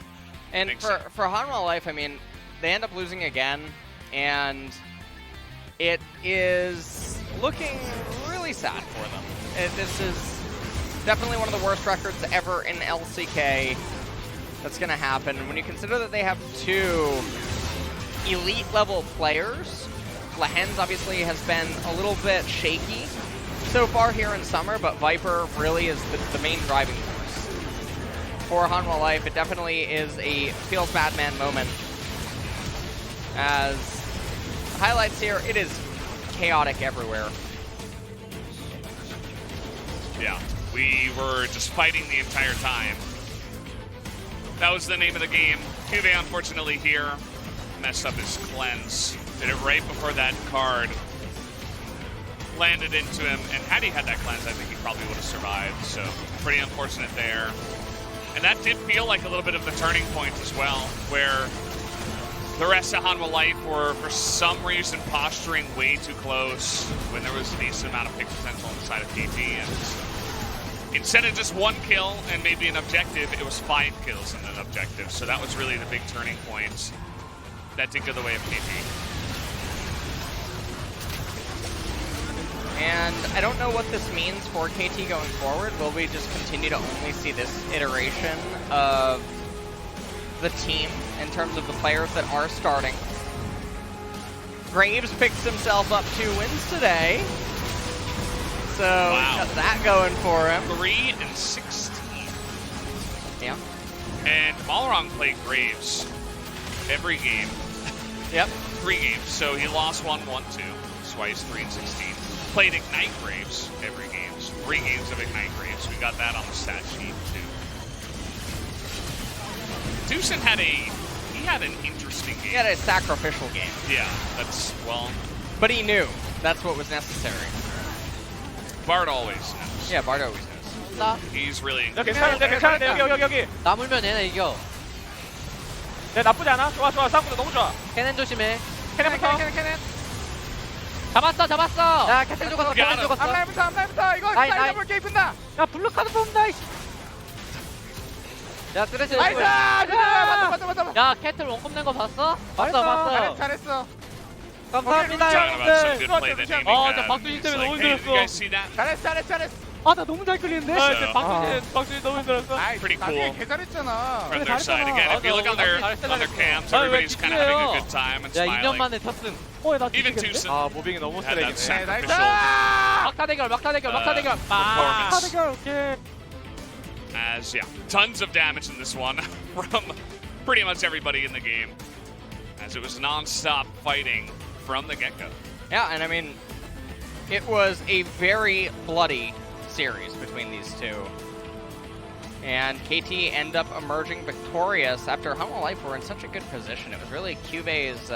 And for Hanwha Life, I mean, they end up losing again, and it is looking really sad for them. This is definitely one of the worst records ever in LCK that's going to happen. When you consider that they have 2 elite-level players, Lahens obviously has been a little bit shaky so far here in Summer, but Viper really is the main driving force. For Hanwha Life, it definitely is a feels bad man moment. As highlights here, it is chaotic everywhere. Yeah, we were just fighting the entire time. That was the name of the game. Cuvée, unfortunately, here messed up his cleanse. Did it right before that card landed into him. And had he had that cleanse, I think he probably would have survived. So pretty unfortunate there. And that did feel like a little bit of the turning point as well, where the rest of Hanwha Life were, for some reason, posturing way too close when there was a decent amount of pick potential on the side of KT. And instead of just 1 kill and maybe an objective, it was 5 kills and an objective. So that was really the big turning point that did go the way of KT. And I don't know what this means for KT going forward. Will we just continue to only see this iteration of the team in terms of the players that are starting? Graves picks himself up 2 wins today. So wow. Got that going for him. 3-16. Yeah. And Malrong played Graves every game. Yep. 3 games. So he lost 1, won 2. That's why he's 3-16. Played Ignite Graves every game. 3 games of Ignite Graves. We got that on the stat sheet too. Deucin had an interesting game. He had a sacrificial game. Yeah, that's, well. But he knew that's what was necessary. Bard always knows. Yeah, Bard always knows. 나 He's really 괜찮은데 여기 나물면 얘네 이겨. 네 나쁘지 않아 좋아 싸움도 너무 좋아 캐넨 조심해. 캐넨부터 잡았어. 야 캐틀 죽었어. 야, 캐틀 죽었어. 앞라인부터 이거 나이. 사이드 볼 게임 끝나 야 블루카드 뽑는다 야 쓰레쉬. 나이스 맞다 야 캐틀 원컵 낸거 봤어? 봤어. 잘했어 감사합니다 talking about some 형들. good play that Naming 어, had. 저 박두진 때문에 It's 너무 like, hey, did you 힘들었어. guys see that? 잘했어 아, 나 너무 잘 끌리는데? So, 박수진 너무 힘들었어. pretty cool 개 잘했잖아 from their side. Again, if you look on their cams, everybody's kind of having a good time and 야 2년 smiling. 만에 쳤음. 나 Even 뒤지겠는데? Deucin 아 모빙이 너무 had that 쓰레기네 sacrificial 막타 대결. performance. 카드가 오케이. As, yeah, tons of damage in this one from pretty much everybody in the game, as it was non-stop fighting from the get-go. Yeah, and I mean, it was a very bloody series between these two. And KT end up emerging victorious after Hanwha Life were in such a good position. It was really Cuvé's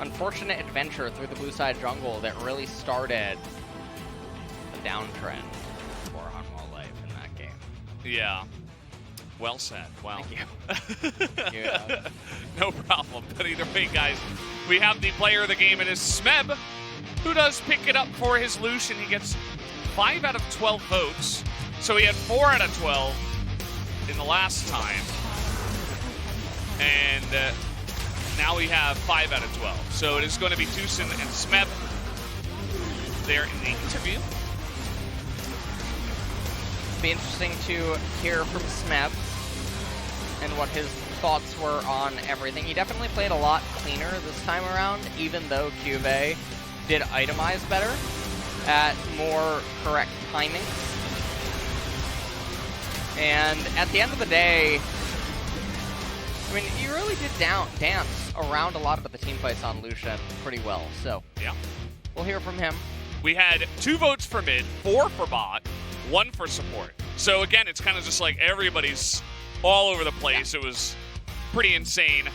unfortunate adventure through the blue side jungle that really started the downtrend for Hanwha Life in that game. Yeah, well said. Wow. Thank you. Yeah. No problem. But either way, guys, we have the player of the game, and it's Smeb, who does pick it up for his Lucian. He gets 5 out of 12 votes. So he had 4 out of 12 in the last time. And now we have 5 out of 12. So it is going to be Deucin and Smeb there in the interview. Be interesting to hear from Smeb and what his thoughts were on everything. He definitely played a lot cleaner this time around, even though Cuvée did itemize better at more correct timing. And at the end of the day, I mean, you really did dance around a lot of the team fights on Lucian pretty well, so Yeah. we'll hear from him. We had 2 votes for mid, 4 for bot, 1 for support. So again, it's kind of just like everybody's all over the place. It was pretty insane,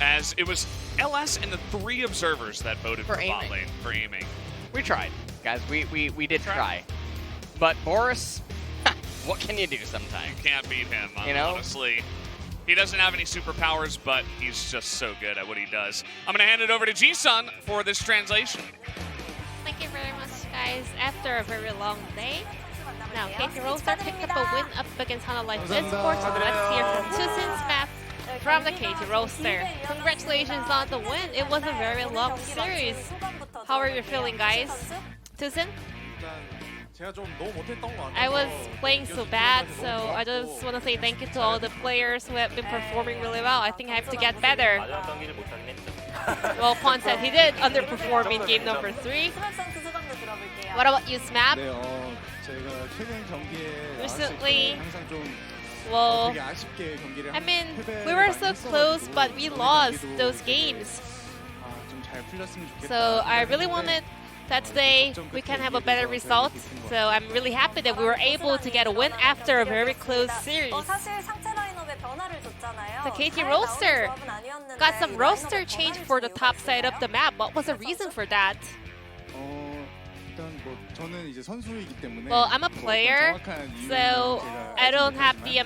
as it was LS and the 3 observers that voted for bot aiming. lane for aiming. We tried, guys. We did try. But Boris, what can you do sometimes? Can't beat him, You know? honestly. He doesn't have any superpowers, but he's just so good at what he does. I'm going to hand it over to Ji-sun for this translation. Thank you very much, guys. After a very long day, now KT Rolster picked up a win up against Hanwha Esports. Let's hear from Tusin's map from the KT Rolster. Congratulations on the win. It was a very long series. How are you feeling, guys? Tusin? I was playing so bad, so I just want to say thank you to all the players who have been performing really well. I think I have to get better. Well, Pon said he did underperform in game number 3. What about you, Smap? Recently, well, I mean, we were so close, but we lost those games. So I really wanted that today we can have a better result. So I'm really happy that we were able to get a win after a very close series. The KT Rolster got some roster change for the top side of the map. What was the reason for that? Well, I'm a player, so I don't have the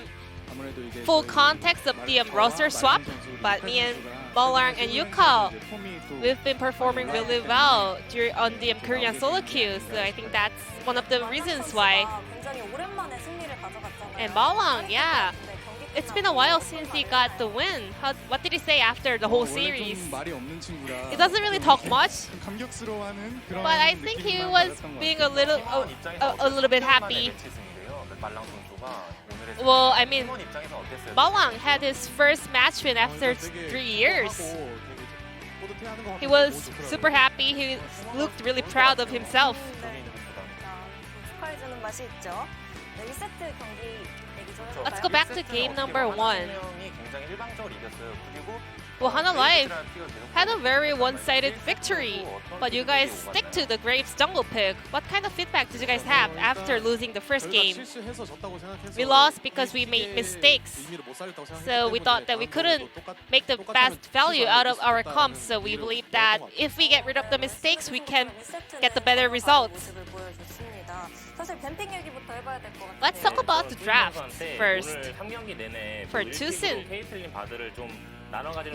full context of the roster swap, but me and Balang and Yukal, we've been performing really well on the Korean solo queue, so I think that's one of the reasons why. And Balang, yeah. It's been a while since he got the win. What did he say after the whole series? He doesn't really talk much, but I think he was being a little bit happy. Well, I mean, Balang had his first match win after 3 years. He was super happy. He looked really proud of himself. Let's go back to game number 1. Well, Hana Life had a very one-sided victory, but you guys stick to the Graves jungle pick. What kind of feedback did you guys have after losing the first game? We lost because we made mistakes, so we thought that we couldn't make the best value out of our comps, so we believe that if we get rid of the mistakes, we can get the better results. Let's talk about the draft first. For Tusin,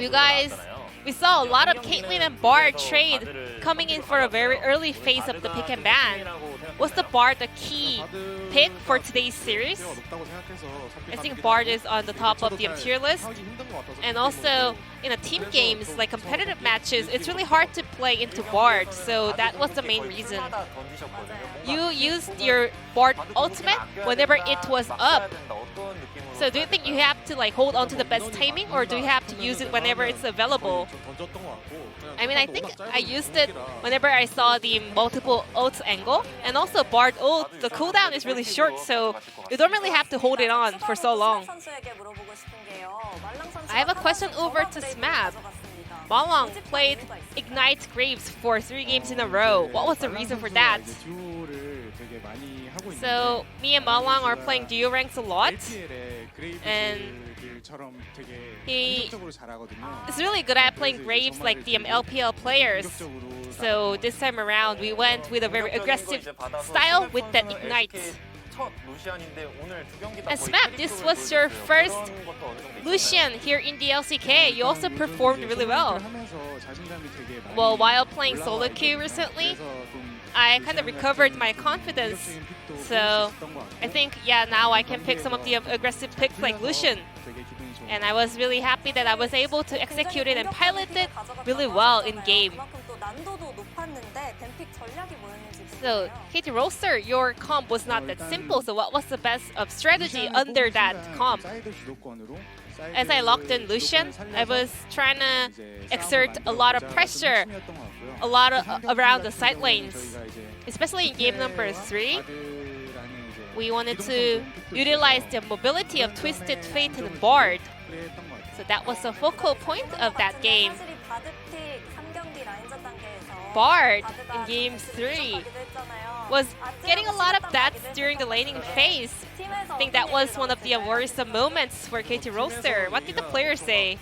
you guys, we saw a lot of Caitlyn and Bard trade coming in for a very early phase of the pick and ban. Was the Bard the key pick for today's series? I think Bard is on the top of the tier list. And also, in a team games, like competitive matches, it's really hard to play into Bard, so that was the main reason. You used your Bard ultimate whenever it was up. So do you think you have to like hold on to the best timing, or do you have to use it whenever it's available? I mean, I think I used it whenever I saw the multiple ults angle, and also Bard ult, the cooldown is really short, so you don't really have to hold it on for so long. I have a question over to Smab. Balang played Ignite Graves for 3 games in a row. What was the reason for that? So me and Balang are playing duo ranks a lot, and he is really good at playing Graves like the LPL players. So this time around we went with a very aggressive style with that Ignite. And Smap, this was your first Lucian here in the LCK. You also performed really well. Well, while playing solo queue recently, I kind of recovered my confidence. So I think, yeah, now I can pick some of the aggressive picks like Lucian. And I was really happy that I was able to execute it and pilot it really well in game. So, KT Rolster, your comp was not that simple, so what was the best strategy under that comp? As I locked in Lucian, I was trying to exert a lot of pressure around the side lanes, especially in game number 3. we wanted to utilize the mobility of Twisted Fate and Bard. So that was the focal point of that game. Bard in Game 3 was getting a lot of deaths during the laning phase. I think that was one of the worrisome moments for KT Rolster. What did the players say?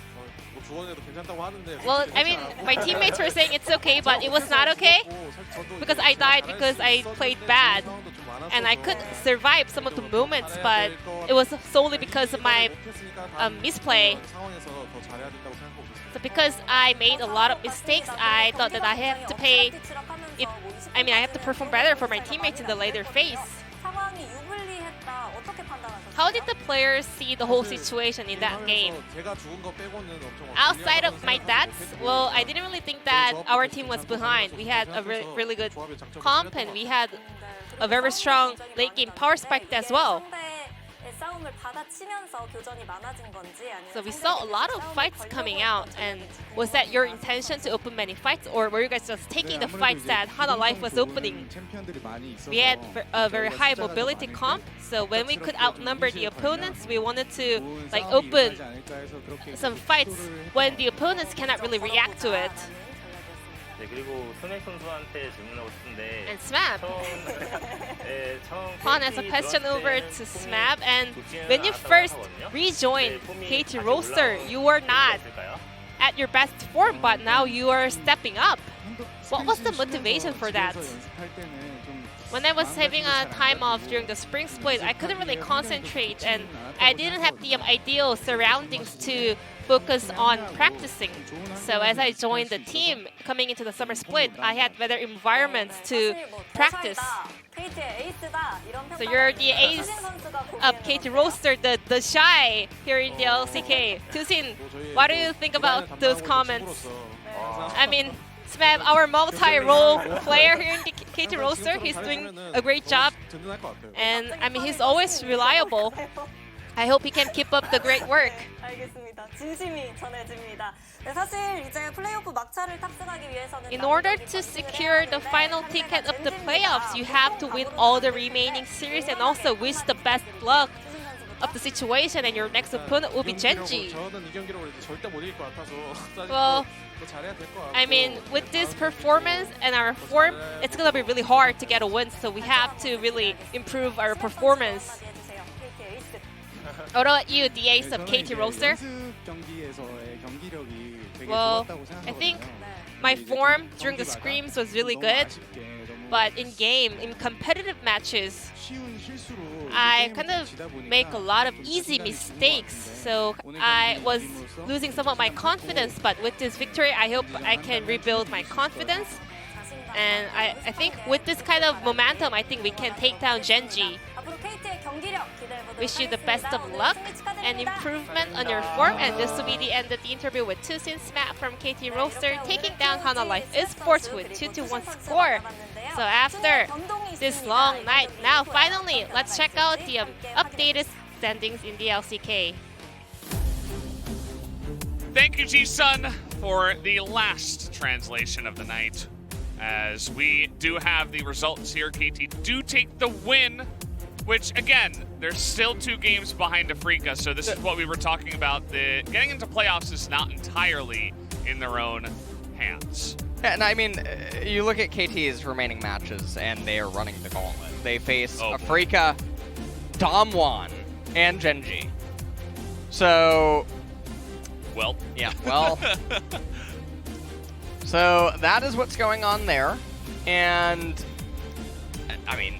Well, I mean, my teammates were saying it's okay, but it was not okay because I died because I played bad. And I could survive some of the moments, but it was solely because of my misplay. So because I made a lot of mistakes, I thought that I have to pay it. I mean, I have to perform better for my teammates in the later phase. How did the players see the whole situation in that game? Outside of my deaths, well, I didn't really think that our team was behind. We had a really good comp, and we had a very strong late game power spike as well. So we saw a lot of fights coming out, and was that your intention to open many fights, or were you guys just taking the fights that Hanwha Life was opening? We had a very high mobility comp, so when we could outnumber the opponents, we wanted to like open some fights when the opponents cannot really react to it. And Smab. Han has a question over to Smab. And when you first rejoined KT Rolster, you were not at your best form, but now you are stepping up. What was the motivation for that? When I was having a time off during the spring split, I couldn't really concentrate, and I didn't have the ideal surroundings to focus on practicing. So as I joined the team coming into the summer split, I had better environments to practice. So you're the ace of KT Rolster, the shy here in the LCK. Tusin, what do you think about those comments? I mean, Smab, our multi-role player here in the KT Rolster, he's doing a great job. And I mean, he's always reliable. I hope he can keep up the great work. In order to secure the final ticket of the playoffs, you have to win all the remaining series and also wish the best luck of the situation, and your next opponent will be Genji. Well, I mean, with this performance and our form, it's gonna be really hard to get a win, so we have to really improve our performance. What about you, the ace of KT Rolster? Well, I think my form during the scrims was really good, but in game, in competitive matches, I kind of make a lot of easy mistakes, so I was losing some of my confidence, but with this victory, I hope I can rebuild my confidence. And I think with this kind of momentum, I think we can take down Genji. Wish you the best of luck and improvement on your form. And this will be the end of the interview with Tusin Smap from KT Rolster taking down Hanwha Life Esports with 2-1 score. So after this long night, now finally, let's check out the updated standings in the LCK. Thank you, G-Sun, for the last translation of the night. As we do have the results here, KT do take the win, which again, they're still 2 games behind Afrika, so this is what we were talking about. The getting into playoffs is not entirely in their own hands. Yeah, and I mean, you look at KT's remaining matches, and they are running the gauntlet. They face Afrika, Damwon, and Genji. So, well, yeah, well. So that is what's going on there, and I mean,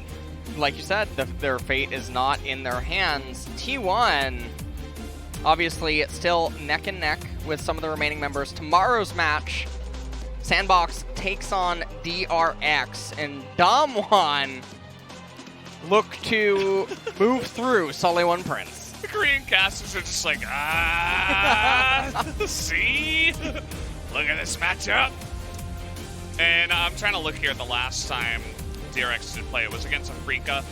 like you said, their fate is not in their hands. T1, obviously, it's still neck and neck with some of the remaining members. Tomorrow's match, Sandbox takes on DRX, and Damwon look to move through Sully One Prince. The Korean casters are just like, see? Look at this matchup. And I'm trying to look here at the last time DRX did play. It was against Afrika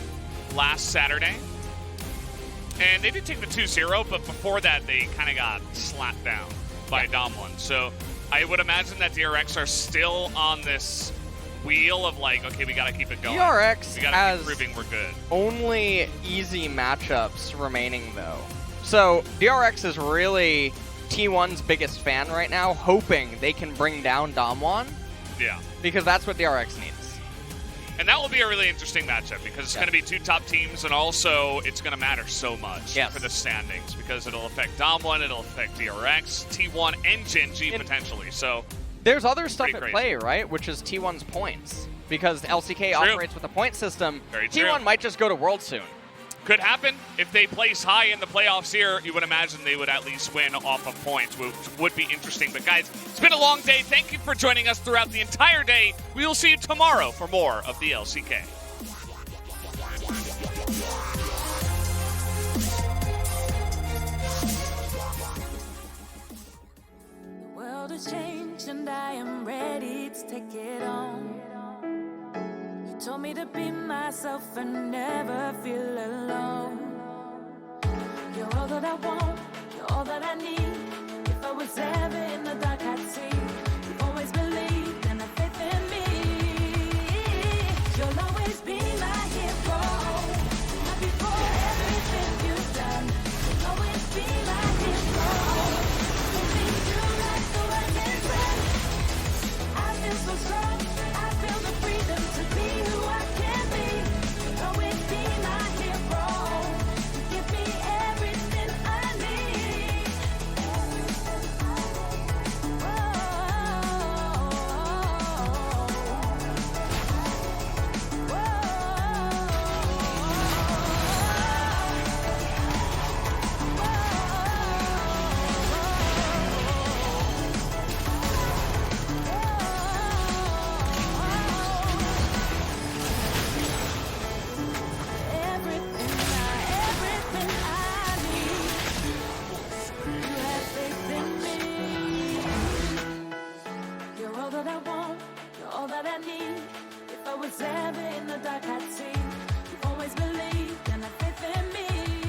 last Saturday. And they did take the 2-0, but before that, they kind of got slapped down by Damwon. So I would imagine that DRX are still on this wheel of like, okay, we gotta keep it going. DRX We gotta has keep proving we're good. only easy matchups remaining though. So DRX is really T1's biggest fan right now, hoping they can bring down Damwon, Yeah. because that's what DRX needs. And that will be a really interesting matchup because it's going to be two top teams, and also it's going to matter so much for the standings because it'll affect Dom1, it'll affect DRX, T1, and Gen G potentially. So there's other stuff at crazy. play, right? Which is T1's points. Because LCK operates with a point system, Very T1 true. might just go to World soon. could happen. If they place high in the playoffs here, you would imagine they would at least win off of points, which would be interesting. But guys, it's been a long day. Thank you for joining us throughout the entire day. We will see you tomorrow for more of the LCK. The world has changed and I am ready to take it on. You told me to be myself and never feel alone. You're all that I want.